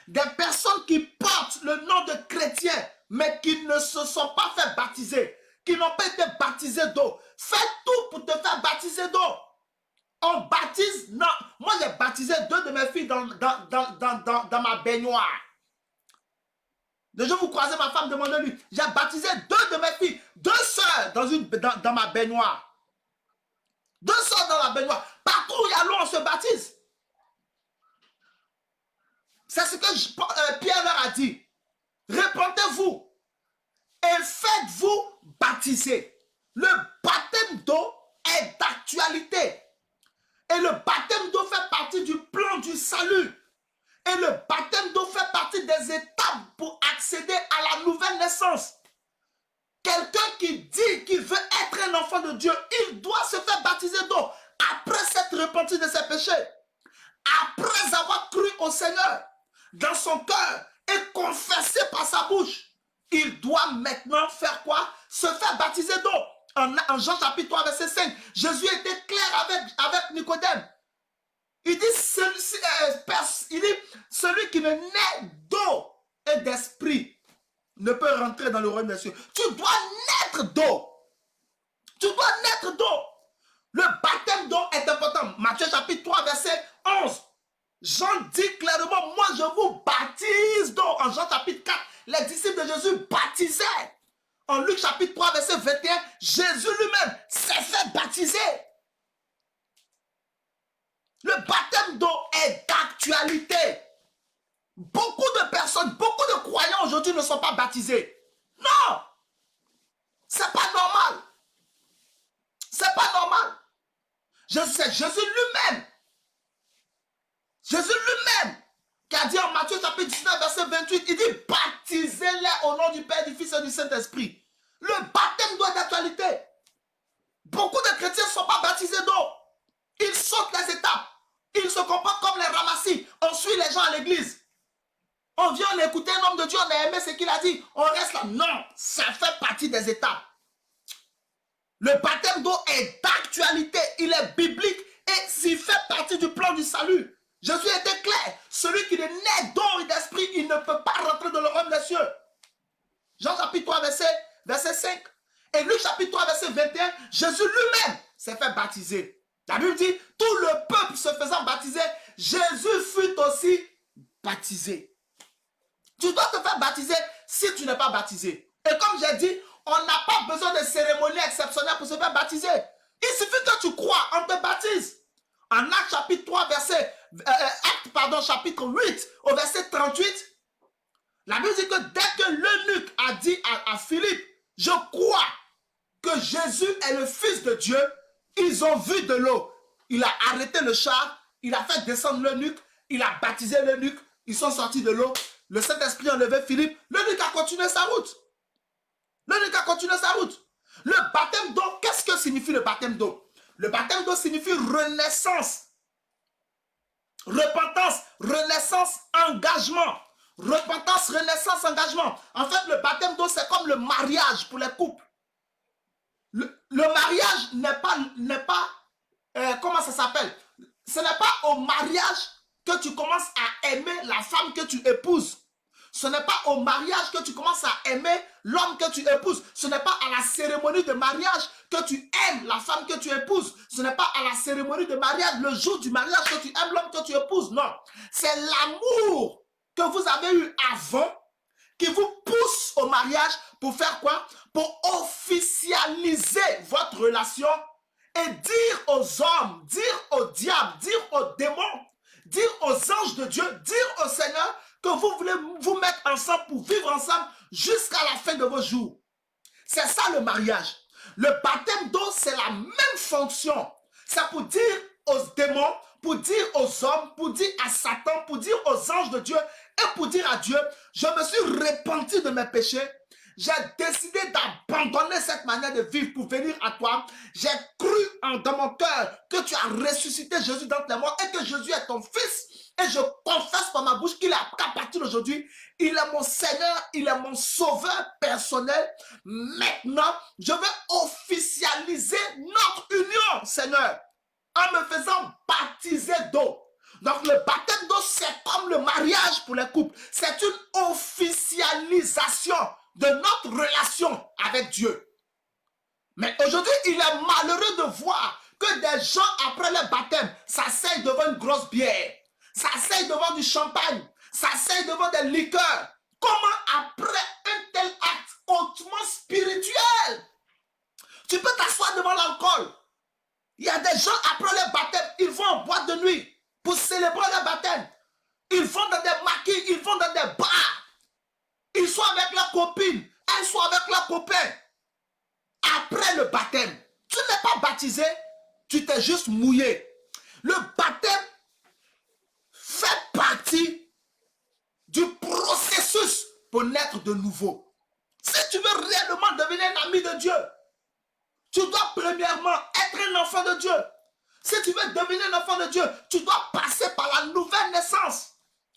des personnes qui portent le nom de chrétiens, mais qui ne se sont pas fait baptiser, qui n'ont pas été baptisés d'eau. Fais tout pour te faire baptiser d'eau. On baptise, non. Moi, j'ai baptisé 2 de mes filles dans ma baignoire. Le jour où vous croisez ma femme, demandez-lui. J'ai baptisé 2 de mes filles, 2 sœurs dans ma baignoire. 2 sœurs dans la baignoire. Partout où il y a l'eau, on se baptise. C'est ce que Pierre leur a dit. Répentez-vous et faites-vous baptiser. Le baptême d'eau est d'actualité. Et le baptême d'eau fait partie du plan du salut. Et le baptême d'eau fait partie des étapes pour accéder à la nouvelle naissance. Quelqu'un qui dit qu'il veut être un enfant de Dieu, il doit se faire baptiser d'eau après s'être repenti de ses péchés. Après avoir cru au Seigneur dans son cœur et confessé par sa bouche, il doit maintenant faire quoi? Se faire baptiser d'eau. En Jean chapitre 3, verset 5, Jésus était clair avec Nicodème. Il dit, celui qui ne naît d'eau et d'esprit ne peut rentrer dans le royaume des cieux. Tu dois naître d'eau. Tu dois naître d'eau. Le baptême d'eau est important. Matthieu chapitre 3, verset 11. Jean dit clairement, moi je vous baptise d'eau. En Jean chapitre 4, les disciples de Jésus baptisaient. En Luc chapitre 3, verset 21, Jésus lui-même s'est fait baptiser. Le baptême d'eau est d'actualité. Beaucoup de personnes, beaucoup de croyants aujourd'hui ne sont pas baptisés. Non! C'est pas normal. C'est pas normal. Jésus lui-même qui a dit en Matthieu chapitre 19, verset 28, il dit baptisez-les au nom du Père, du Fils et du Saint-Esprit. Le baptême d'eau est d'actualité. Beaucoup de chrétiens ne sont pas baptisés d'eau. Ils sautent les étapes. Ils se comportent comme les ramassis. On suit les gens à l'église. On on vient, on a écouté un homme de Dieu, on a aimé ce qu'il a dit, on reste là. Non, ça fait partie des étapes. Le baptême d'eau est d'actualité, il est biblique et il fait partie du plan du salut. Jésus était clair, celui qui est né d'eau et d'esprit, il ne peut pas rentrer dans le royaume des cieux. Jean chapitre 3, verset 5. Et Luc chapitre 3, verset 21, Jésus lui-même s'est fait baptiser. La Bible dit, tout le peuple se faisant baptiser, Jésus fut aussi baptisé. Tu dois te faire baptiser si tu n'es pas baptisé. Et comme j'ai dit, on n'a pas besoin de cérémonie exceptionnelle pour se faire baptiser. Il suffit que tu crois, on te baptise. En Actes chapitre 3, chapitre 8, au verset 38, la Bible dit que dès que l'eunuque a dit à Philippe, je crois que Jésus est le Fils de Dieu, ils ont vu de l'eau. Il a arrêté le char, il a fait descendre l'eunuque, il a baptisé l'eunuque, ils sont sortis de l'eau, le Saint-Esprit a enlevé Philippe, l'eunuque a continué sa route. L'eunuque a continué sa route. Le baptême d'eau, qu'est-ce que signifie le baptême d'eau? Le baptême d'eau signifie renaissance, repentance, renaissance, engagement. Repentance, renaissance, engagement. En fait, le baptême d'eau, c'est comme le mariage pour les couples. Le mariage n'est pas comment ça s'appelle? Ce n'est pas au mariage que tu commences à aimer la femme que tu épouses. Ce n'est pas au mariage que tu commences à aimer l'homme que tu épouses. Ce n'est pas à la cérémonie de mariage que tu aimes la femme que tu épouses. Ce n'est pas à la cérémonie de mariage, le jour du mariage, que tu aimes l'homme que tu épouses. Non. C'est l'amour que vous avez eu avant qui vous pousse au mariage pour faire quoi? Pour officialiser votre relation et dire aux hommes, dire au diable, dire aux démons, dire aux anges de Dieu, dire au Seigneur que vous voulez vous mettre ensemble pour vivre ensemble jusqu'à la fin de vos jours. C'est ça le mariage. Le baptême d'eau, c'est la même fonction. C'est pour dire aux démons, pour dire aux hommes, pour dire à Satan, pour dire aux anges de Dieu et pour dire à Dieu, je me suis repenti de mes péchés. J'ai décidé d'abandonner cette manière de vivre pour venir à toi. J'ai cru dans mon cœur que tu as ressuscité Jésus d'entre les morts et que Jésus est ton fils. Et je confesse par ma bouche qu'il est qu'à partir d'aujourd'hui, il est mon Seigneur, il est mon sauveur personnel. Maintenant, je vais officialiser notre union, Seigneur, en me faisant baptiser d'eau. Donc le baptême d'eau, c'est comme le mariage pour les couples. C'est une officialisation de notre relation avec Dieu. Mais aujourd'hui, il est malheureux de voir que des gens, après le baptême, s'asseyent devant une grosse bière, s'asseyent devant du champagne, s'asseyent devant des liqueurs. Comment après un tel acte hautement spirituel, tu peux t'asseoir devant l'alcool? Il y a des gens, après le baptême, ils vont en boîte de nuit pour célébrer le baptême. Ils vont dans des maquis, ils vont dans des bars. Ils sont avec leurs copines, elles sont avec leurs copains. Après le baptême, tu n'es pas baptisé, tu t'es juste mouillé. Le baptême fait partie du processus pour naître de nouveau. Si tu veux réellement devenir un ami de Dieu, tu dois premièrement être un enfant de Dieu. Si tu veux devenir un enfant de Dieu, tu dois passer par la nouvelle naissance.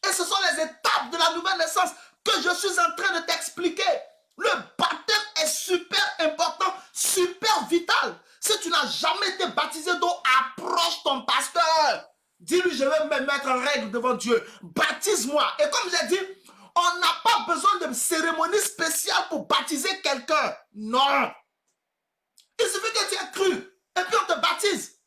Et ce sont les étapes de la nouvelle naissance que je suis en train de t'expliquer. Le baptême est super important, super vital. Si tu n'as jamais été baptisé d'eau, approche ton pasteur. Dis-lui, je vais me mettre en règle devant Dieu. Baptise-moi. Et comme j'ai dit, on n'a pas besoin de cérémonie spéciale pour baptiser quelqu'un. Non. Il suffit que tu aies cru et puis on te baptise.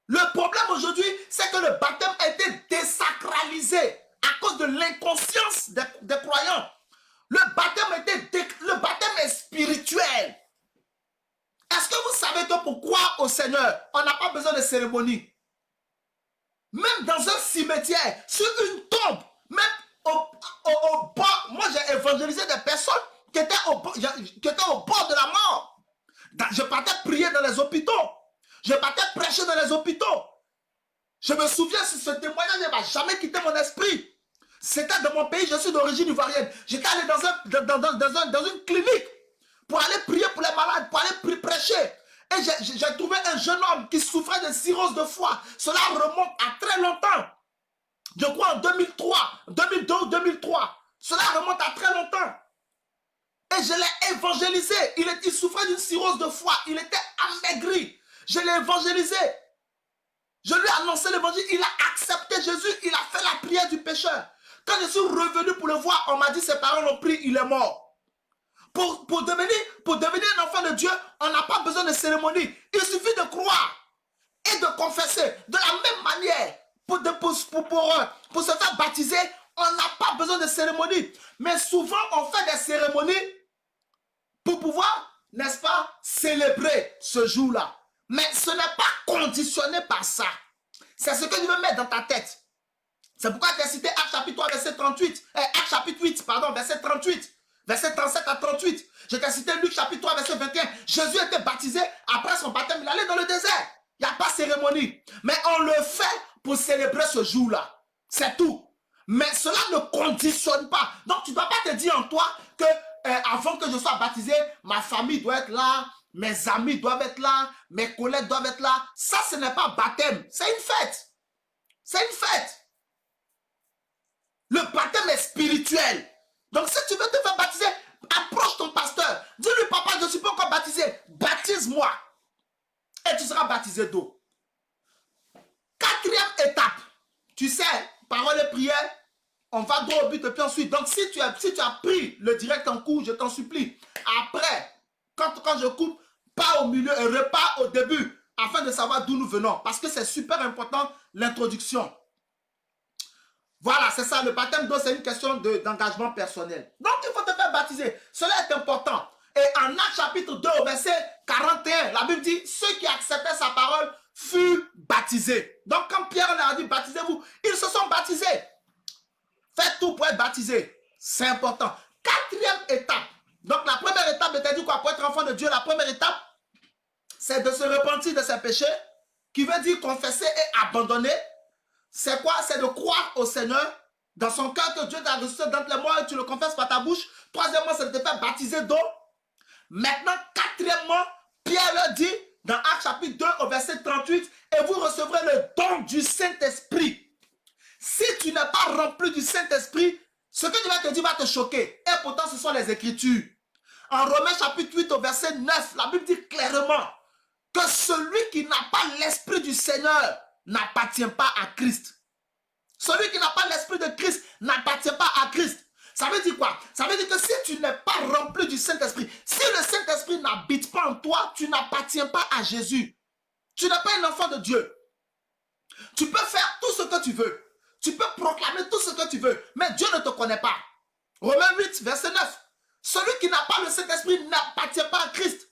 Le problème aujourd'hui, c'est que le baptême a été désacralisé à cause de l'inconscience des croyants. Le baptême est spirituel. Est-ce que vous savez que pour croire au Seigneur, on n'a pas besoin de cérémonie? Même dans un cimetière, sur une tombe, même au bord, moi j'ai évangélisé des personnes qui étaient au bord de la mort. Je partais prier dans les hôpitaux. Je partais prêcher dans les hôpitaux. Je me souviens, ce témoignage ne va jamais quitter mon esprit. C'était dans mon pays, je suis d'origine ivoirienne. J'étais allé dans une clinique pour aller prier pour les malades, pour aller prêcher. Et j'ai trouvé un jeune homme qui souffrait de cirrhose de foie. Cela remonte à très longtemps. Je crois en 2003, 2002 ou 2003. Cela remonte à très longtemps. Et je l'ai évangélisé. Il souffrait d'une cirrhose de foie. Il était amaigri. Je l'ai évangélisé. Je lui ai annoncé l'évangile. Il a accepté Jésus. Il a fait la prière du pécheur. Quand je suis revenu pour le voir, on m'a dit ses parents l'ont pris, il est mort. Pour devenir un enfant de Dieu, on n'a pas besoin de cérémonie. Il suffit de croire et de confesser. De la même manière, pour se faire baptiser, on n'a pas besoin de cérémonie. Mais souvent, on fait des cérémonies pour pouvoir, n'est-ce pas, célébrer ce jour-là. Mais ce n'est pas conditionné par ça. C'est ce que tu veux mettre dans ta tête. C'est pourquoi tu as cité Actes chapitre 3, verset 38. Actes chapitre 8, pardon, verset 38. Verset 37 à 38. Je t'ai cité Luc chapitre 3, verset 21. Jésus était baptisé. Après son baptême, il allait dans le désert. Il n'y a pas de cérémonie. Mais on le fait pour célébrer ce jour-là. C'est tout. Mais cela ne conditionne pas. Donc, tu ne dois pas te dire en toi que avant que je sois baptisé, ma famille doit être là, mes amis doivent être là, mes collègues doivent être là. Ça, ce n'est pas baptême. C'est une fête. C'est une fête. Le baptême est spirituel. Donc, si tu veux te faire baptiser, approche ton pasteur. Dis-lui, papa, je ne suis pas encore baptisé. Baptise-moi. Et tu seras baptisé d'eau. Quatrième étape. Tu sais, parole et prière, on va droit au but et puis ensuite. Donc, si tu as pris le direct en cours, je t'en supplie. Après, quand je coupe, pas au milieu et repars au début, afin de savoir d'où nous venons. Parce que c'est super important, l'introduction. Voilà, c'est ça, le baptême d'eau, c'est une question d'engagement personnel. Donc, il faut te faire baptiser. Cela est important. Et en Actes chapitre 2, au verset 41, la Bible dit, ceux qui acceptaient sa parole furent baptisés. Donc, quand Pierre leur a dit, baptisez-vous, ils se sont baptisés. Faites tout pour être baptisé. C'est important. Quatrième étape. Donc, la première étape, je t'ai dit quoi? Pour être enfant de Dieu, la première étape, c'est de se repentir de ses péchés, qui veut dire confesser et abandonner. C'est quoi? C'est de croire au Seigneur dans son cœur que Dieu t'a ressuscité d'entre les morts et tu le confesses par ta bouche. Troisièmement, c'est de te faire baptiser d'eau. Maintenant, quatrièmement, Pierre leur dit dans Actes chapitre 2 au verset 38, et vous recevrez le don du Saint-Esprit. Si tu n'es pas rempli du Saint-Esprit, ce que tu vas te dire va te choquer. Et pourtant, ce sont les Écritures. En Romains chapitre 8 au verset 9, la Bible dit clairement que celui qui n'a pas l'Esprit du Seigneur n'appartient pas à Christ. Celui qui n'a pas l'Esprit de Christ n'appartient pas à Christ. Ça veut dire quoi? Ça veut dire que si tu n'es pas rempli du Saint-Esprit, si le Saint-Esprit n'habite pas en toi, tu n'appartiens pas à Jésus. Tu n'es pas un enfant de Dieu. Tu peux faire tout ce que tu veux. Tu peux proclamer tout ce que tu veux, mais Dieu ne te connaît pas. Romains 8, verset 9. Celui qui n'a pas le Saint-Esprit n'appartient pas à Christ.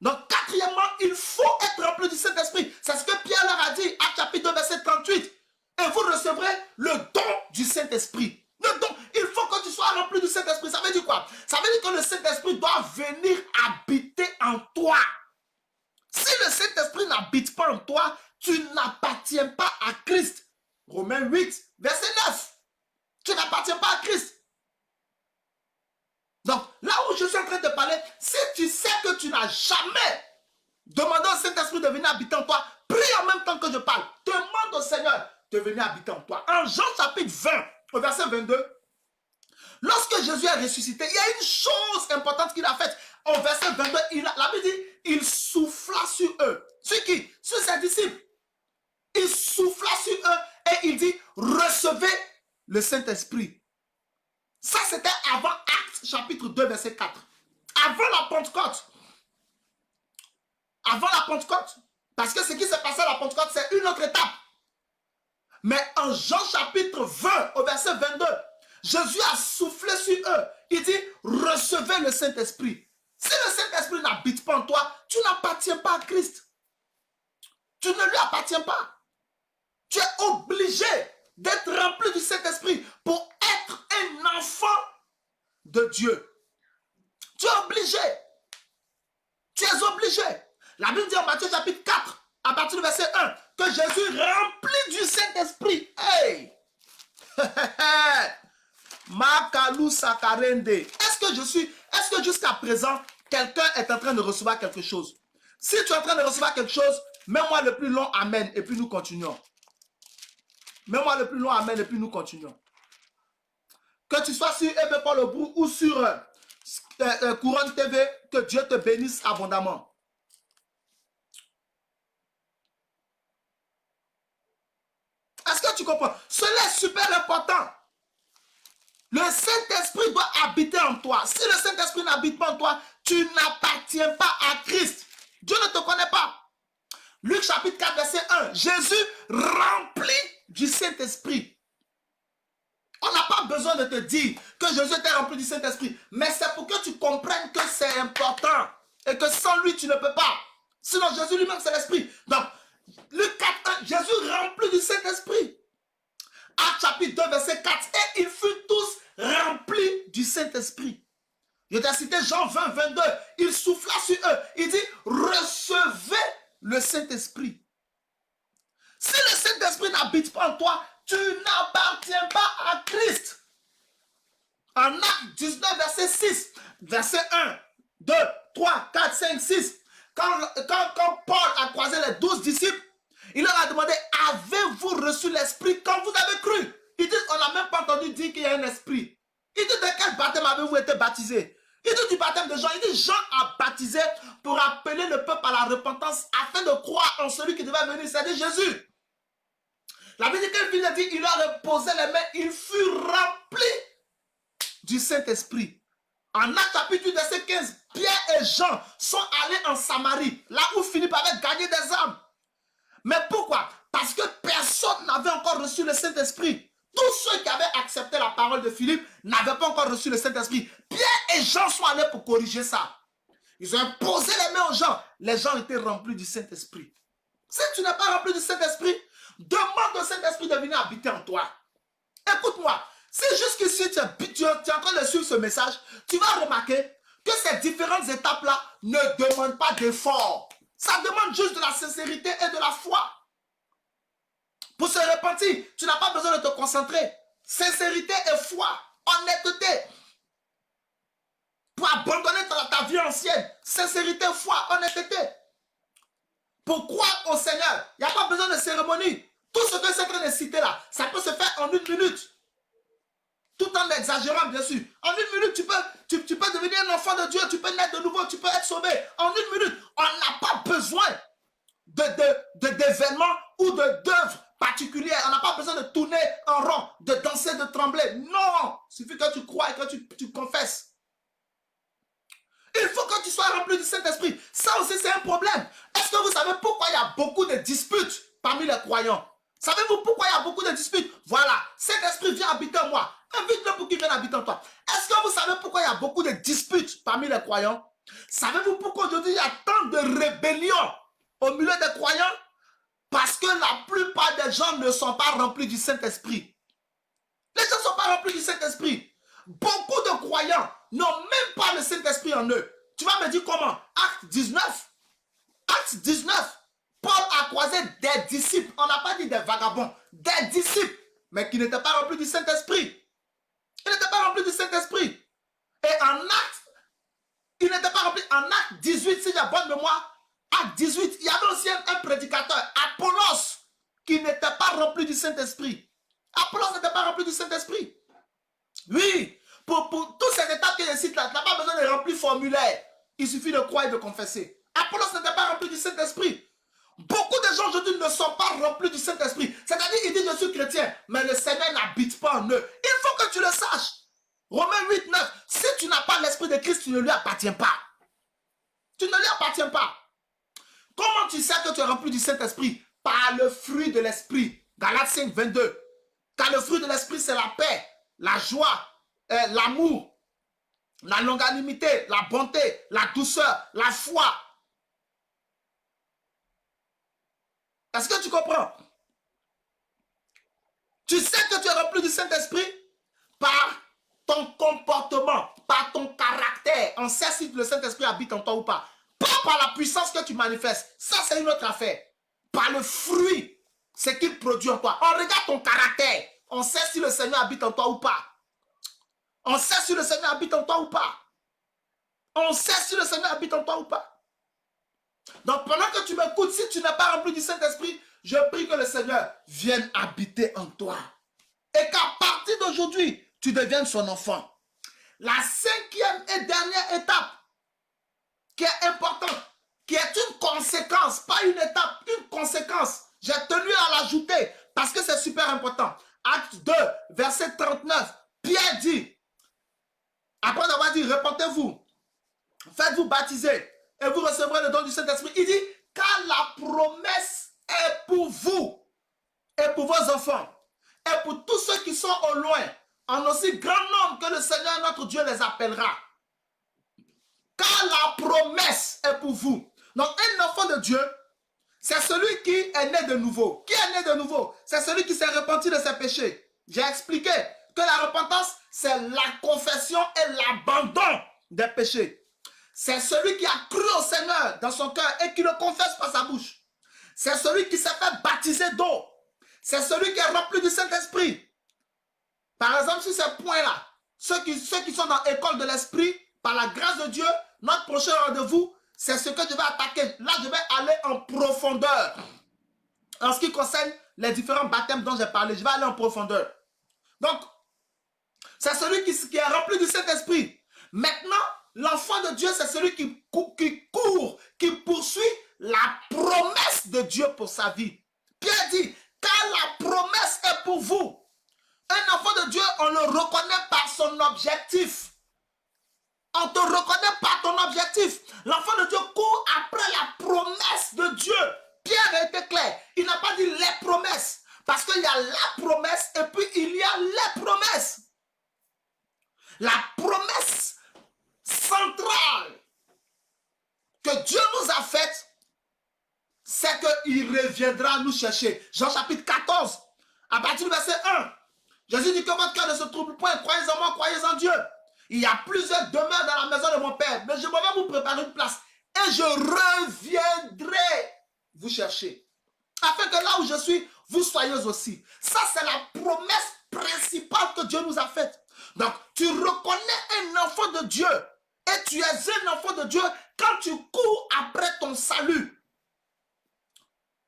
Donc, quatrièmement, il faut être rempli du Saint-Esprit. C'est ce que Pierre leur a dit, Actes chapitre 2, verset 38. Et vous recevrez le don du Saint-Esprit. Le don, il faut que tu sois rempli du Saint-Esprit. Ça veut dire quoi? Ça veut dire que le Saint-Esprit doit venir habiter en toi. Si le Saint-Esprit n'habite pas en toi, tu n'appartiens pas à Christ. Romains 8, verset 9. Tu n'appartiens pas à Christ. Donc, là où je suis en train de parler, si tu sais que tu n'as jamais demandé au Saint-Esprit de venir habiter en toi, prie en même temps que je parle. Demande au Seigneur de venir habiter en toi. En Jean chapitre 20, au verset 22, lorsque Jésus est ressuscité, il y a une chose importante qu'il a faite. Au verset 22, la Bible dit, il souffla sur eux. Sur qui? Sur ses disciples. Il souffla sur eux et il dit, recevez le Saint-Esprit. Ça, c'était avant Actes chapitre 2, verset 4. Avant la Pentecôte. Avant la Pentecôte. Parce que ce qui s'est passé à la Pentecôte, c'est une autre étape. Mais en Jean chapitre 20, au verset 22, Jésus a soufflé sur eux. Il dit, recevez le Saint-Esprit. Si le Saint-Esprit n'habite pas en toi, tu n'appartiens pas à Christ. Tu ne lui appartiens pas. Tu es obligé d'être rempli du Saint-Esprit pour être un enfant de Dieu. Tu es obligé. Tu es obligé. La Bible dit en Matthieu chapitre 4, à partir du verset 1, que Jésus rempli du Saint-Esprit. Hey! Makalou Sakarende. Est-ce que jusqu'à présent, quelqu'un est en train de recevoir quelque chose? Si tu es en train de recevoir quelque chose, mets-moi le plus long amen et puis nous continuons. Mets-moi le plus long, amen, et puis nous continuons. Que tu sois sur Ebe Paul Obrou ou sur Couronne TV, que Dieu te bénisse abondamment. Est-ce que tu comprends? Cela est super important. Le Saint-Esprit doit habiter en toi. Si le Saint-Esprit n'habite pas en toi, tu n'appartiens pas à Christ. Dieu ne te connaît pas. Luc chapitre 4, verset 1. Jésus rempli du Saint-Esprit. On n'a pas besoin de te dire que Jésus était rempli du Saint-Esprit. Mais c'est pour que tu comprennes que c'est important. Et que sans lui, tu ne peux pas. Sinon, Jésus lui-même, c'est l'Esprit. Donc, Luc 4, 1, Jésus rempli du Saint-Esprit. Actes chapitre 2, verset 4. Et ils furent tous remplis du Saint-Esprit. Je t'ai cité Jean 20, 22. Il souffla sur eux. Il dit, recevez le Saint-Esprit. Si le Saint-Esprit n'habite pas en toi, tu n'appartiens pas à Christ. En Actes 19, verset 6, verset 1, 2, 3, 4, 5, 6. Quand Paul a croisé les 12 disciples, il leur a demandé, avez-vous reçu l'Esprit quand vous avez cru? Ils disent, on n'a même pas entendu dire qu'il y a un Esprit. Ils disent, de quel baptême avez-vous été baptisé? Ils disent du baptême de Jean. Ils disent, Jean a baptisé pour appeler le peuple à la repentance afin de croire en celui qui devait venir, c'est-à-dire Jésus. La Bible dit qu'il a dit, il leur a posé les mains, il fut rempli du Saint-Esprit. En Actes chapitre 8, verset 15, Pierre et Jean sont allés en Samarie, là où Philippe avait gagné des âmes. Mais pourquoi? Parce que personne n'avait encore reçu le Saint-Esprit. Tous ceux qui avaient accepté la parole de Philippe n'avaient pas encore reçu le Saint-Esprit. Pierre et Jean sont allés pour corriger ça. Ils ont posé les mains aux gens. Les gens étaient remplis du Saint-Esprit. Si tu n'es pas rempli du Saint-Esprit, demande au Saint-Esprit de venir habiter en toi. Écoute-moi, si jusqu'ici tu es en train de suivre ce message, tu vas remarquer que ces différentes étapes-là ne demandent pas d'effort. Ça demande juste de la sincérité et de la foi. Pour se repentir, tu n'as pas besoin de te concentrer. Sincérité et foi, honnêteté. Pour abandonner ta vie ancienne, sincérité, foi, honnêteté. Pour croire au Seigneur, il n'y a pas besoin de cérémonie. Tout ce que c'est en train de citer là, ça peut se faire en 1 minute. Tout en exagérant, bien sûr. En 1 minute, tu peux devenir un enfant de Dieu, tu peux naître de nouveau, tu peux être sauvé. En 1 minute, on n'a pas besoin d'événements ou d'œuvres particulières. On n'a pas besoin de tourner en rond, de danser, de trembler. Non! Il suffit que tu crois et que tu confesses. Il faut que tu sois rempli du Saint-Esprit. Ça aussi, c'est un problème. Est-ce que vous savez pourquoi il y a beaucoup de disputes parmi les croyants? Savez-vous pourquoi il y a beaucoup de disputes? Voilà, Saint-Esprit vient habiter en moi. Invite-le pour qu'il vienne habiter en toi. Est-ce que vous savez pourquoi il y a beaucoup de disputes parmi les croyants? Savez-vous pourquoi aujourd'hui il y a tant de rébellions au milieu des croyants? Parce que la plupart des gens ne sont pas remplis du Saint-Esprit. Les gens ne sont pas remplis du Saint-Esprit. Beaucoup de croyants n'ont même pas le Saint-Esprit en eux. Tu vas me dire comment? Acte 19. Acte 19. Paul a croisé des disciples. On n'a pas dit des vagabonds. Des disciples. Mais qui n'étaient pas remplis du Saint-Esprit. Ils n'étaient pas remplis du Saint-Esprit. Et en acte, ils n'étaient pas remplis. En acte 18, si j'ai bonne mémoire, acte 18, il y avait aussi un prédicateur, Apollos, qui n'était pas rempli du Saint-Esprit. Apollos n'était pas rempli du Saint-Esprit. Oui, pour toutes ces étapes que je cite là, tu n'as pas besoin de remplir formulaire. Il suffit de croire et de confesser. Apollos n'était pas rempli du Saint-Esprit. Beaucoup de gens aujourd'hui ne sont pas remplis du Saint-Esprit. C'est-à-dire, ils disent, je suis chrétien, mais le Seigneur n'habite pas en eux. Il faut que tu le saches. Romains 8, 9. Si tu n'as pas l'Esprit de Christ, tu ne lui appartiens pas. Tu ne lui appartiens pas. Comment tu sais que tu es rempli du Saint-Esprit? Par le fruit de l'Esprit. Galates 5, 22. Car le fruit de l'Esprit, c'est la paix, la joie, l'amour, la longanimité, la bonté, la douceur, la foi. Est-ce que tu comprends? Tu sais que tu es rempli du Saint-Esprit par ton comportement, par ton caractère. On sait si le Saint-Esprit habite en toi ou pas. Pas par la puissance que tu manifestes. Ça, c'est une autre affaire. Par le fruit, ce qu'il produit en toi. On regarde ton caractère. On sait si le Seigneur habite en toi ou pas. On sait si le Seigneur habite en toi ou pas. On sait si le Seigneur habite en toi ou pas. Donc, pendant que tu m'écoutes, si tu n'es pas rempli du Saint-Esprit, Je prie que le Seigneur vienne habiter en toi. Et qu'à partir d'aujourd'hui, tu deviennes son enfant. La cinquième et dernière étape, qui est importante, qui est une conséquence, pas une étape, une conséquence. J'ai tenu à l'ajouter parce que c'est super important. Acte 2, verset 39, Pierre dit, après avoir dit, répentez-vous, faites-vous baptiser et vous recevrez le don du Saint-Esprit. Il dit, car la promesse est pour vous et pour vos enfants et pour tous ceux qui sont au loin, en aussi grand nombre que le Seigneur notre Dieu les appellera. Car la promesse est pour vous. Donc un enfant de Dieu, c'est celui qui est né de nouveau. Qui est né de nouveau? C'est celui qui s'est repenti de ses péchés. J'ai expliqué que la repentance, c'est la confession et l'abandon des péchés. C'est celui qui a cru au Seigneur dans son cœur et qui le confesse par sa bouche. C'est celui qui s'est fait baptiser d'eau. C'est celui qui est rempli du Saint-Esprit. Par exemple, sur ces points-là, ceux qui sont dans l'école de l'Esprit, par la grâce de Dieu, notre prochain rendez-vous, c'est ce que je vais attaquer. Là, je vais aller en profondeur. En ce qui concerne les différents baptêmes dont j'ai parlé, je vais aller en profondeur. Donc, c'est celui qui est rempli du Saint-Esprit. Maintenant, l'enfant de Dieu, c'est celui qui court, qui poursuit la promesse de Dieu pour sa vie. Pierre dit, car la promesse est pour vous. Un enfant de Dieu, on le reconnaît par son objectif. On te reconnaît par ton objectif. L'enfant de Dieu court après la promesse de Dieu. Pierre a été clair. Il n'a pas dit les promesses. Parce qu'il y a la promesse et puis il y a les promesses. La promesse centrale que Dieu nous a faite, c'est qu'il reviendra nous chercher. Jean chapitre 14, à partir du verset 1. Jésus dit que votre cœur ne se trouble point. Croyez en moi, croyez en Dieu. Il y a plusieurs demeures dans la maison de mon Père. Mais je m'en vais vous préparer une place. Et je reviendrai vous chercher. Afin que là où je suis, vous soyez aussi. Ça, c'est la promesse principale que Dieu nous a faite. Donc, tu reconnais un enfant de Dieu. Et tu es un enfant de Dieu quand tu cours après ton salut.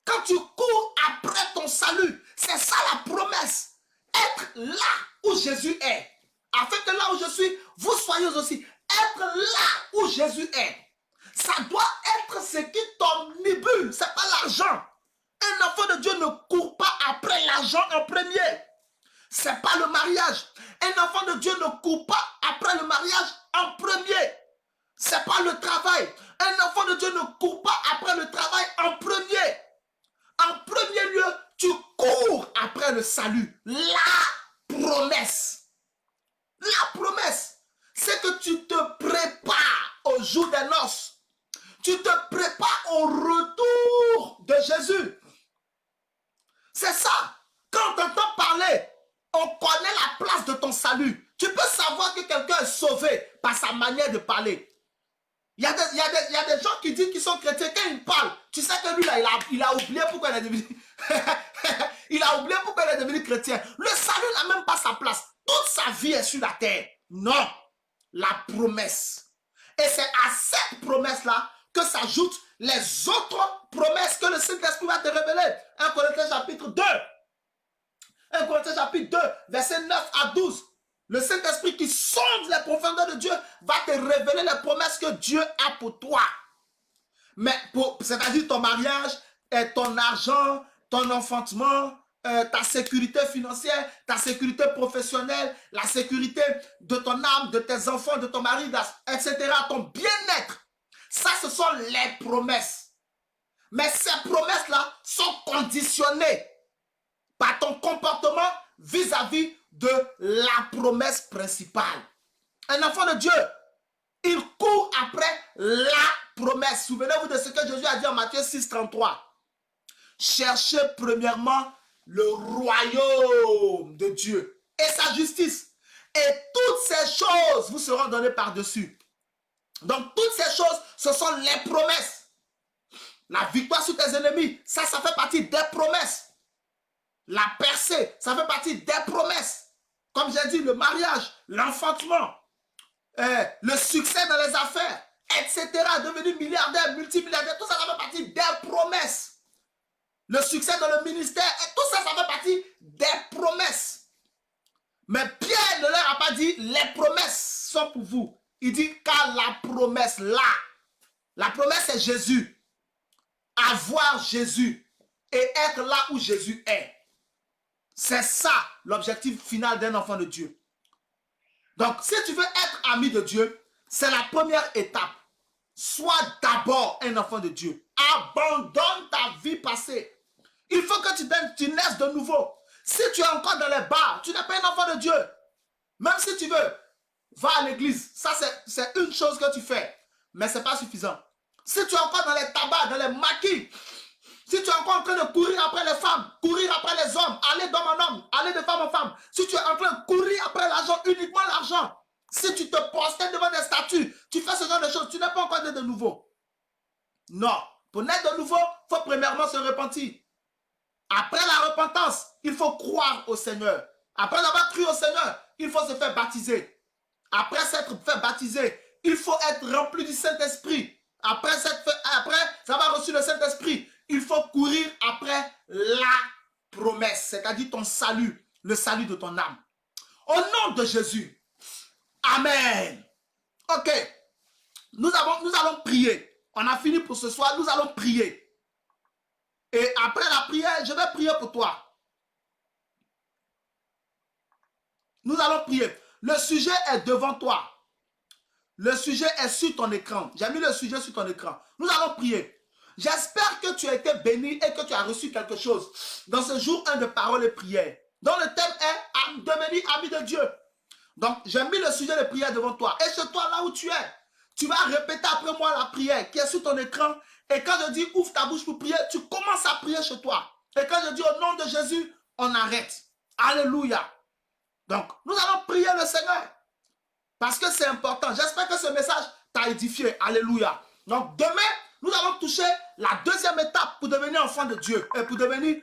Quand tu cours après ton salut. C'est ça la promesse. Être là où Jésus est. Afin que là où je suis, vous soyez aussi. Être là où Jésus est. Ça doit être ce qui t'omnibule. Ce n'est pas l'argent. Un enfant de Dieu ne court pas après l'argent en premier. Ce n'est pas le mariage. Un enfant de Dieu ne court pas après le mariage en premier. Ce n'est pas le travail. Un enfant de Dieu ne court pas après le travail en premier. En premier lieu, tu cours après le salut. La promesse. La promesse, c'est que tu te prépares au jour des noces. Tu te prépares au retour de Jésus. C'est ça. Quand on entend parler, on connaît la place de ton salut. Tu peux savoir que quelqu'un est sauvé par sa manière de parler. Il y a des gens qui disent qu'ils sont chrétiens. Quand ils parlent, tu sais que lui, là, il a oublié pourquoi il est devenu... il a oublié pourquoi il est devenu chrétien. Le salut n'a même pas sa place. Toute sa vie est sur la terre. Non. La promesse. Et c'est à cette promesse-là que s'ajoutent les autres promesses que le Saint-Esprit va te révéler. 1 Corinthiens chapitre 2. 1 Corinthiens chapitre 2, verset 9 à 12. Le Saint-Esprit qui sonde les profondeurs de Dieu va te révéler les promesses que Dieu a pour toi. Mais c'est-à-dire ton mariage, ton argent, ton enfantement, ta sécurité financière, ta sécurité professionnelle, la sécurité de ton âme, de tes enfants, de ton mari, etc., ton bien-être. Ça, ce sont les promesses. Mais ces promesses-là sont conditionnées par ton comportement vis-à-vis de la promesse principale. Un enfant de Dieu, il court après la promesse. Souvenez-vous de ce que Jésus a dit en Matthieu 6, 33. Cherchez premièrement le royaume de Dieu et sa justice. Et toutes ces choses vous seront données par-dessus. Donc toutes ces choses, ce sont les promesses. La victoire sur tes ennemis, ça fait partie des promesses. La percée, ça fait partie des promesses. Comme j'ai dit, le mariage, l'enfantement, le succès dans les affaires, etc. Devenir milliardaire, multimilliardaire, tout ça fait partie des promesses. le succès dans le ministère, et tout ça, ça fait partie des promesses. Mais Pierre ne leur a pas dit, les promesses sont pour vous. Il dit, car la promesse là, la promesse c'est Jésus. Avoir Jésus et être là où Jésus est. C'est ça l'objectif final d'un enfant de Dieu. Donc, si tu veux être ami de Dieu, c'est la première étape. Sois d'abord un enfant de Dieu. Abandonne ta vie passée. Il faut que tu naisses de nouveau. Si tu es encore dans les bars, tu n'es pas un enfant de Dieu. Même si tu veux, va à l'église. Ça, c'est une chose que tu fais. Mais ce n'est pas suffisant. Si tu es encore dans les tabacs, dans les maquis, si tu es encore en train de courir après les femmes, courir après les hommes, aller d'homme en homme, aller de femme en femme, si tu es en train de courir après l'argent, uniquement l'argent, si tu te postes devant des statues, tu fais ce genre de choses, tu n'es pas encore né de nouveau. Non. Pour naître de nouveau, il faut premièrement se repentir. Après la repentance, il faut croire au Seigneur. Après avoir cru au Seigneur, il faut se faire baptiser. Après s'être fait baptiser, il faut être rempli du Saint-Esprit. Après avoir reçu le Saint-Esprit, il faut courir après la promesse, c'est-à-dire ton salut, le salut de ton âme. Au nom de Jésus. Amen. Ok. Nous allons prier. On a fini pour ce soir. Nous allons prier. Et après la prière, je vais prier pour toi. Nous allons prier. Le sujet est devant toi. Le sujet est sur ton écran. J'ai mis le sujet sur ton écran. Nous allons prier. J'espère que tu as été béni et que tu as reçu quelque chose dans ce jour 1 de parole et prière, dont le thème est devenir ami de Dieu. Donc, j'ai mis le sujet de prière devant toi. Et chez toi, là où tu es, tu vas répéter après moi la prière qui est sur ton écran. Et quand je dis ouvre ta bouche pour prier, tu commences à prier chez toi. Et quand je dis au nom de Jésus, on arrête. Alléluia. Donc, nous allons prier le Seigneur. Parce que c'est important. J'espère que ce message t'a édifié. Alléluia. Donc, demain, nous allons toucher la deuxième étape pour devenir enfant de Dieu. Et pour devenir,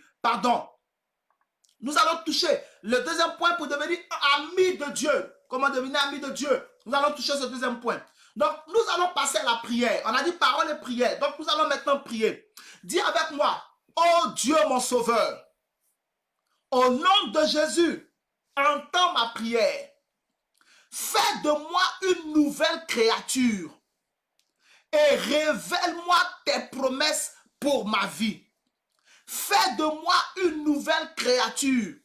nous allons toucher le deuxième point pour devenir ami de Dieu. Comment devenir ami de Dieu? Nous allons toucher ce deuxième point. Donc, nous allons passer à la prière. On a dit parole et prière. Donc, nous allons maintenant prier. Dis avec moi, oh Dieu mon sauveur, au nom de Jésus, entends ma prière. Fais de moi une nouvelle créature et révèle-moi tes promesses pour ma vie. Fais de moi une nouvelle créature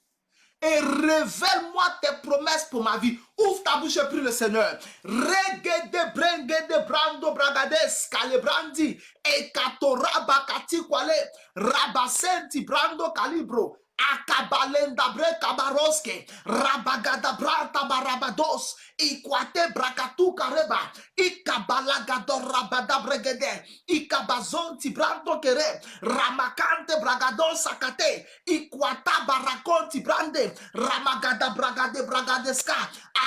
et révèle-moi tes promesses pour ma vie. Ouvre ta bouche et prie le Seigneur. Regede brengede brando bragades calebrandi e katoraba katikwale rabasenti brando calibro. Akabalenda bre kabaroske rabagada brata barabados ikwate brakatu kareba ikabalagado rabada bregede ikabazonti brando kere ramakante bragadon sakate ikwata barakonti brande ramagada bragadeska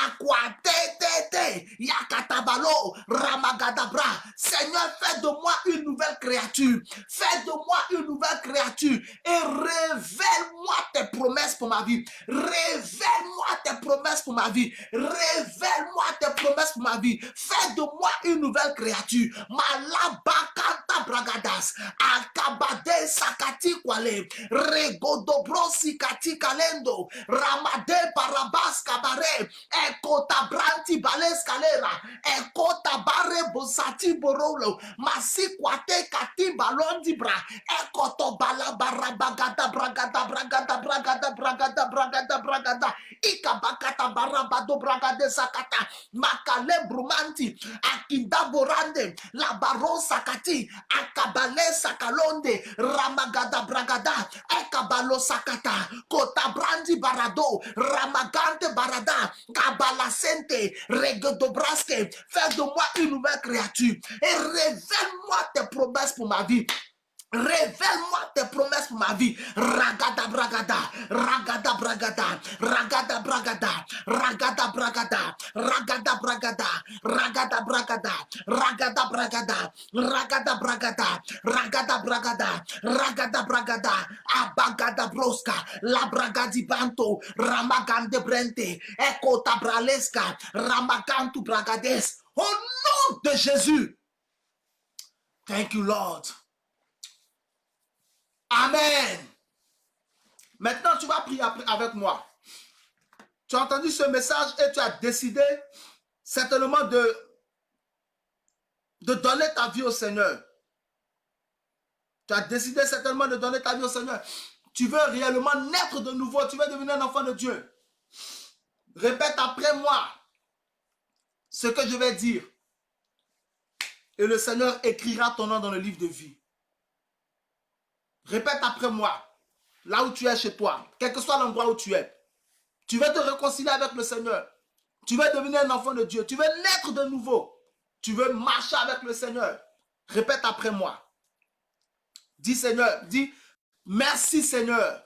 akwate tete yakatabalo ramagada bra. Seigneur, fais de moi une nouvelle créature, fais de moi une nouvelle créature et révèle-moi tes promesses pour ma vie. Révèle-moi tes promesses pour ma vie. Révèle-moi tes promesses pour ma vie. Fais de moi une nouvelle créature. Malabakanta bragadas. Akabade sakati kwale. Regodobrosi kati kalendo. Ramade barabas kabare. Ekota branti bales kalera. Ekota bare bosati borolo. Masi kwate kati balondi bra. Ekoto balabarabagada bragada bragada bragada bragada bragada bragada ikabakata barabado bragade sakata makale brumanti akindaborande la barosa kati akabale sakalonde ramagada bragada ekabalo sakata kota brandi barado ramagante barada kabala sente regedobraske. Fais de moi une nouvelle créature et révèle-moi tes promesses pour ma vie. Révèle-moi tes promesses pour ma vie. Ragada bragada, ragada bragada, ragada bragada, ragada bragada, ragada bragada, ragada bragada, ragada bragada, ragada bragada, ragada bragada, ragada bragada, abagada broska, la bragadi banto, ramagande brente, ekota braleska, ramagantu bragades. Au nom de Jésus. Thank you, Lord. Amen. Maintenant, tu vas prier avec moi. Tu as entendu ce message et tu as décidé certainement de donner ta vie au Seigneur. Tu as décidé certainement de donner ta vie au Seigneur. Tu veux réellement naître de nouveau. Tu veux devenir un enfant de Dieu. Répète après moi ce que je vais dire. Et le Seigneur écrira ton nom dans le livre de vie. Répète après moi. Là où tu es chez toi. Quel que soit l'endroit où tu es. Tu veux te réconcilier avec le Seigneur. Tu veux devenir un enfant de Dieu. Tu veux naître de nouveau. Tu veux marcher avec le Seigneur. Répète après moi. Dis Seigneur, dis merci Seigneur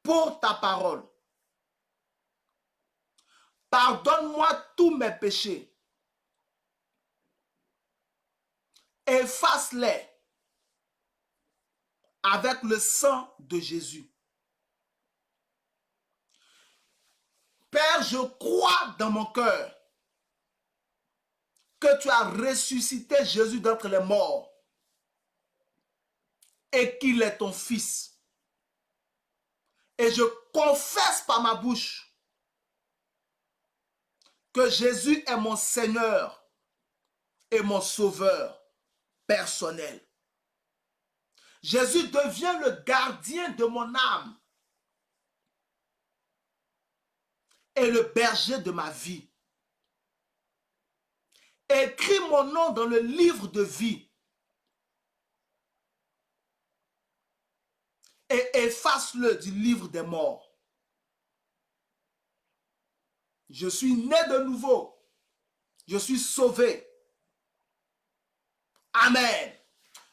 pour ta parole. Pardonne-moi tous mes péchés. Efface-les avec le sang de Jésus. Père, je crois dans mon cœur que tu as ressuscité Jésus d'entre les morts et qu'il est ton fils. Et je confesse par ma bouche que Jésus est mon Seigneur et mon Sauveur personnel. Jésus devient le gardien de mon âme et le berger de ma vie. Écris mon nom dans le livre de vie et efface-le du livre des morts. Je suis né de nouveau. Je suis sauvé. Amen.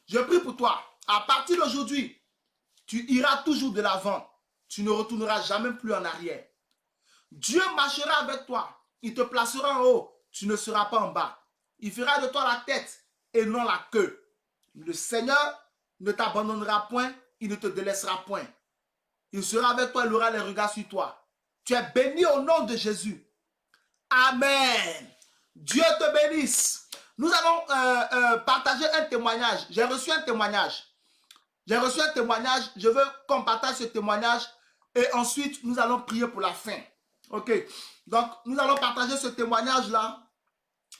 Je prie pour toi. À partir d'aujourd'hui, tu iras toujours de l'avant. Tu ne retourneras jamais plus en arrière. Dieu marchera avec toi. Il te placera en haut. Tu ne seras pas en bas. Il fera de toi la tête et non la queue. Le Seigneur ne t'abandonnera point. Il ne te délaissera point. Il sera avec toi. Il aura les regards sur toi. Tu es béni au nom de Jésus. Amen. Dieu te bénisse. Nous allons partager un témoignage. J'ai reçu un témoignage. Je veux qu'on partage ce témoignage et ensuite nous allons prier pour la fin. Ok. Donc nous allons partager ce témoignage-là.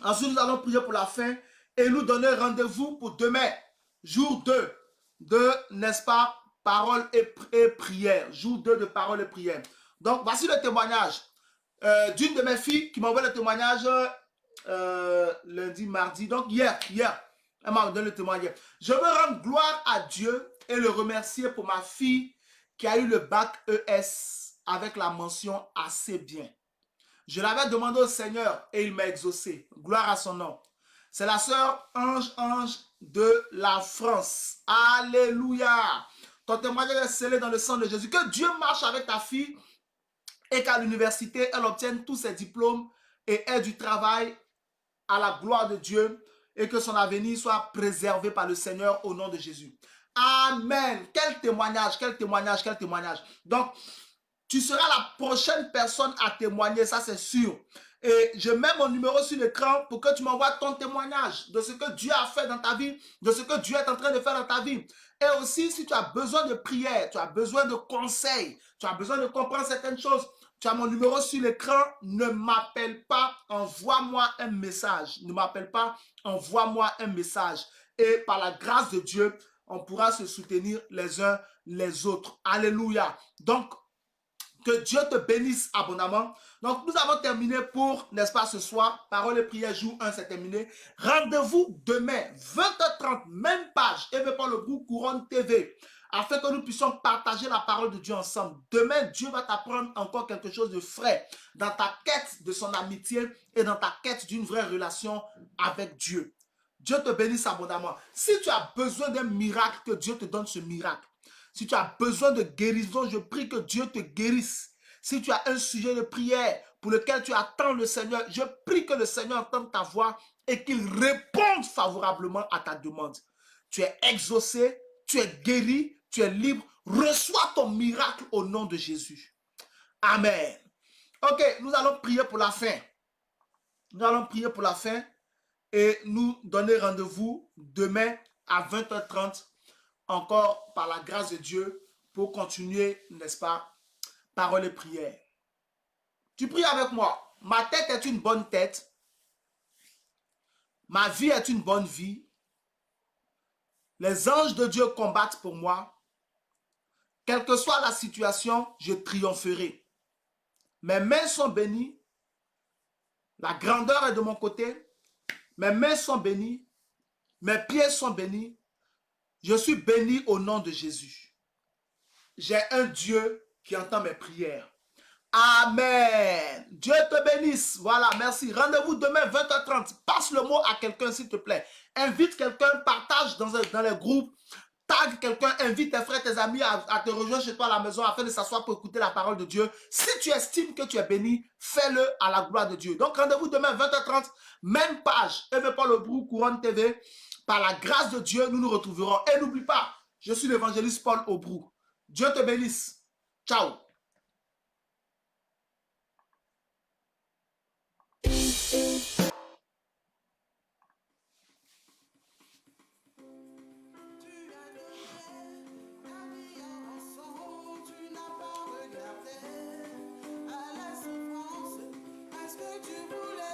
Ensuite nous allons prier pour la fin et nous donner rendez-vous pour demain, jour 2 de, n'est-ce pas, parole et prière. Jour 2 de parole et prière. Donc voici le témoignage d'une de mes filles qui m'a envoyé le témoignage lundi, mardi, donc hier, elle m'a donné le témoignage. Je veux rendre gloire à Dieu et le remercier pour ma fille qui a eu le bac ES avec la mention assez bien. Je l'avais demandé au Seigneur et il m'a exaucé. Gloire à son nom. C'est la sœur Ange de la France. Alléluia. Ton témoignage est scellé dans le sang de Jésus. Que Dieu marche avec ta fille et qu'à l'université, elle obtienne tous ses diplômes et ait du travail à la gloire de Dieu et que son avenir soit préservé par le Seigneur au nom de Jésus. Amen. Quel témoignage, quel témoignage, quel témoignage. Donc, tu seras la prochaine personne à témoigner, ça c'est sûr. Et je mets mon numéro sur l'écran pour que tu m'envoies ton témoignage de ce que Dieu a fait dans ta vie, de ce que Dieu est en train de faire dans ta vie. Et aussi, si tu as besoin de prière, tu as besoin de conseils, tu as besoin de comprendre certaines choses, tu as mon numéro sur l'écran, ne m'appelle pas, envoie-moi un message. Ne m'appelle pas, envoie-moi un message. Et par la grâce de Dieu, on pourra se soutenir les uns les autres. Alléluia. Donc, que Dieu te bénisse abondamment. Donc, nous avons terminé pour, n'est-ce pas, ce soir. Parole et prière, jour 1, c'est terminé. Rendez-vous demain, 20h30, même page, Éveil par le Bout Couronne TV, afin que nous puissions partager la parole de Dieu ensemble. Demain, Dieu va t'apprendre encore quelque chose de frais dans ta quête de son amitié et dans ta quête d'une vraie relation avec Dieu. Dieu te bénisse abondamment. Si tu as besoin d'un miracle, que Dieu te donne ce miracle. Si tu as besoin de guérison, je prie que Dieu te guérisse. Si tu as un sujet de prière pour lequel tu attends le Seigneur, je prie que le Seigneur entende ta voix et qu'il réponde favorablement à ta demande. Tu es exaucé, tu es guéri, tu es libre. Reçois ton miracle au nom de Jésus. Amen. Ok, nous allons prier pour la fin. Nous allons prier pour la fin et nous donner rendez-vous demain à 20h30 encore par la grâce de Dieu pour continuer, n'est-ce pas, parole et prière. Tu pries avec moi. Ma tête est une bonne tête. Ma vie est une bonne vie. Les anges de Dieu combattent pour moi. Quelle que soit la situation, je triompherai. Mes mains sont bénies. La grandeur est de mon côté. Mes mains sont bénies. Mes pieds sont bénis. Je suis béni au nom de Jésus. J'ai un Dieu qui entend mes prières. Amen. Dieu te bénisse. Voilà, merci. Rendez-vous demain 20h30. Passe le mot à quelqu'un, s'il te plaît. Invite quelqu'un, partage dans les groupes. Tag quelqu'un, invite tes frères, tes amis à te rejoindre chez toi à la maison afin de s'asseoir pour écouter la parole de Dieu. Si tu estimes que tu es béni, fais-le à la gloire de Dieu. Donc rendez-vous demain 20h30, même page, Eve Paul Aubrou, Couronne TV. Par la grâce de Dieu, nous nous retrouverons. Et n'oublie pas, je suis l'évangéliste Paul Aubrou. Dieu te bénisse. Ciao. Tu voulais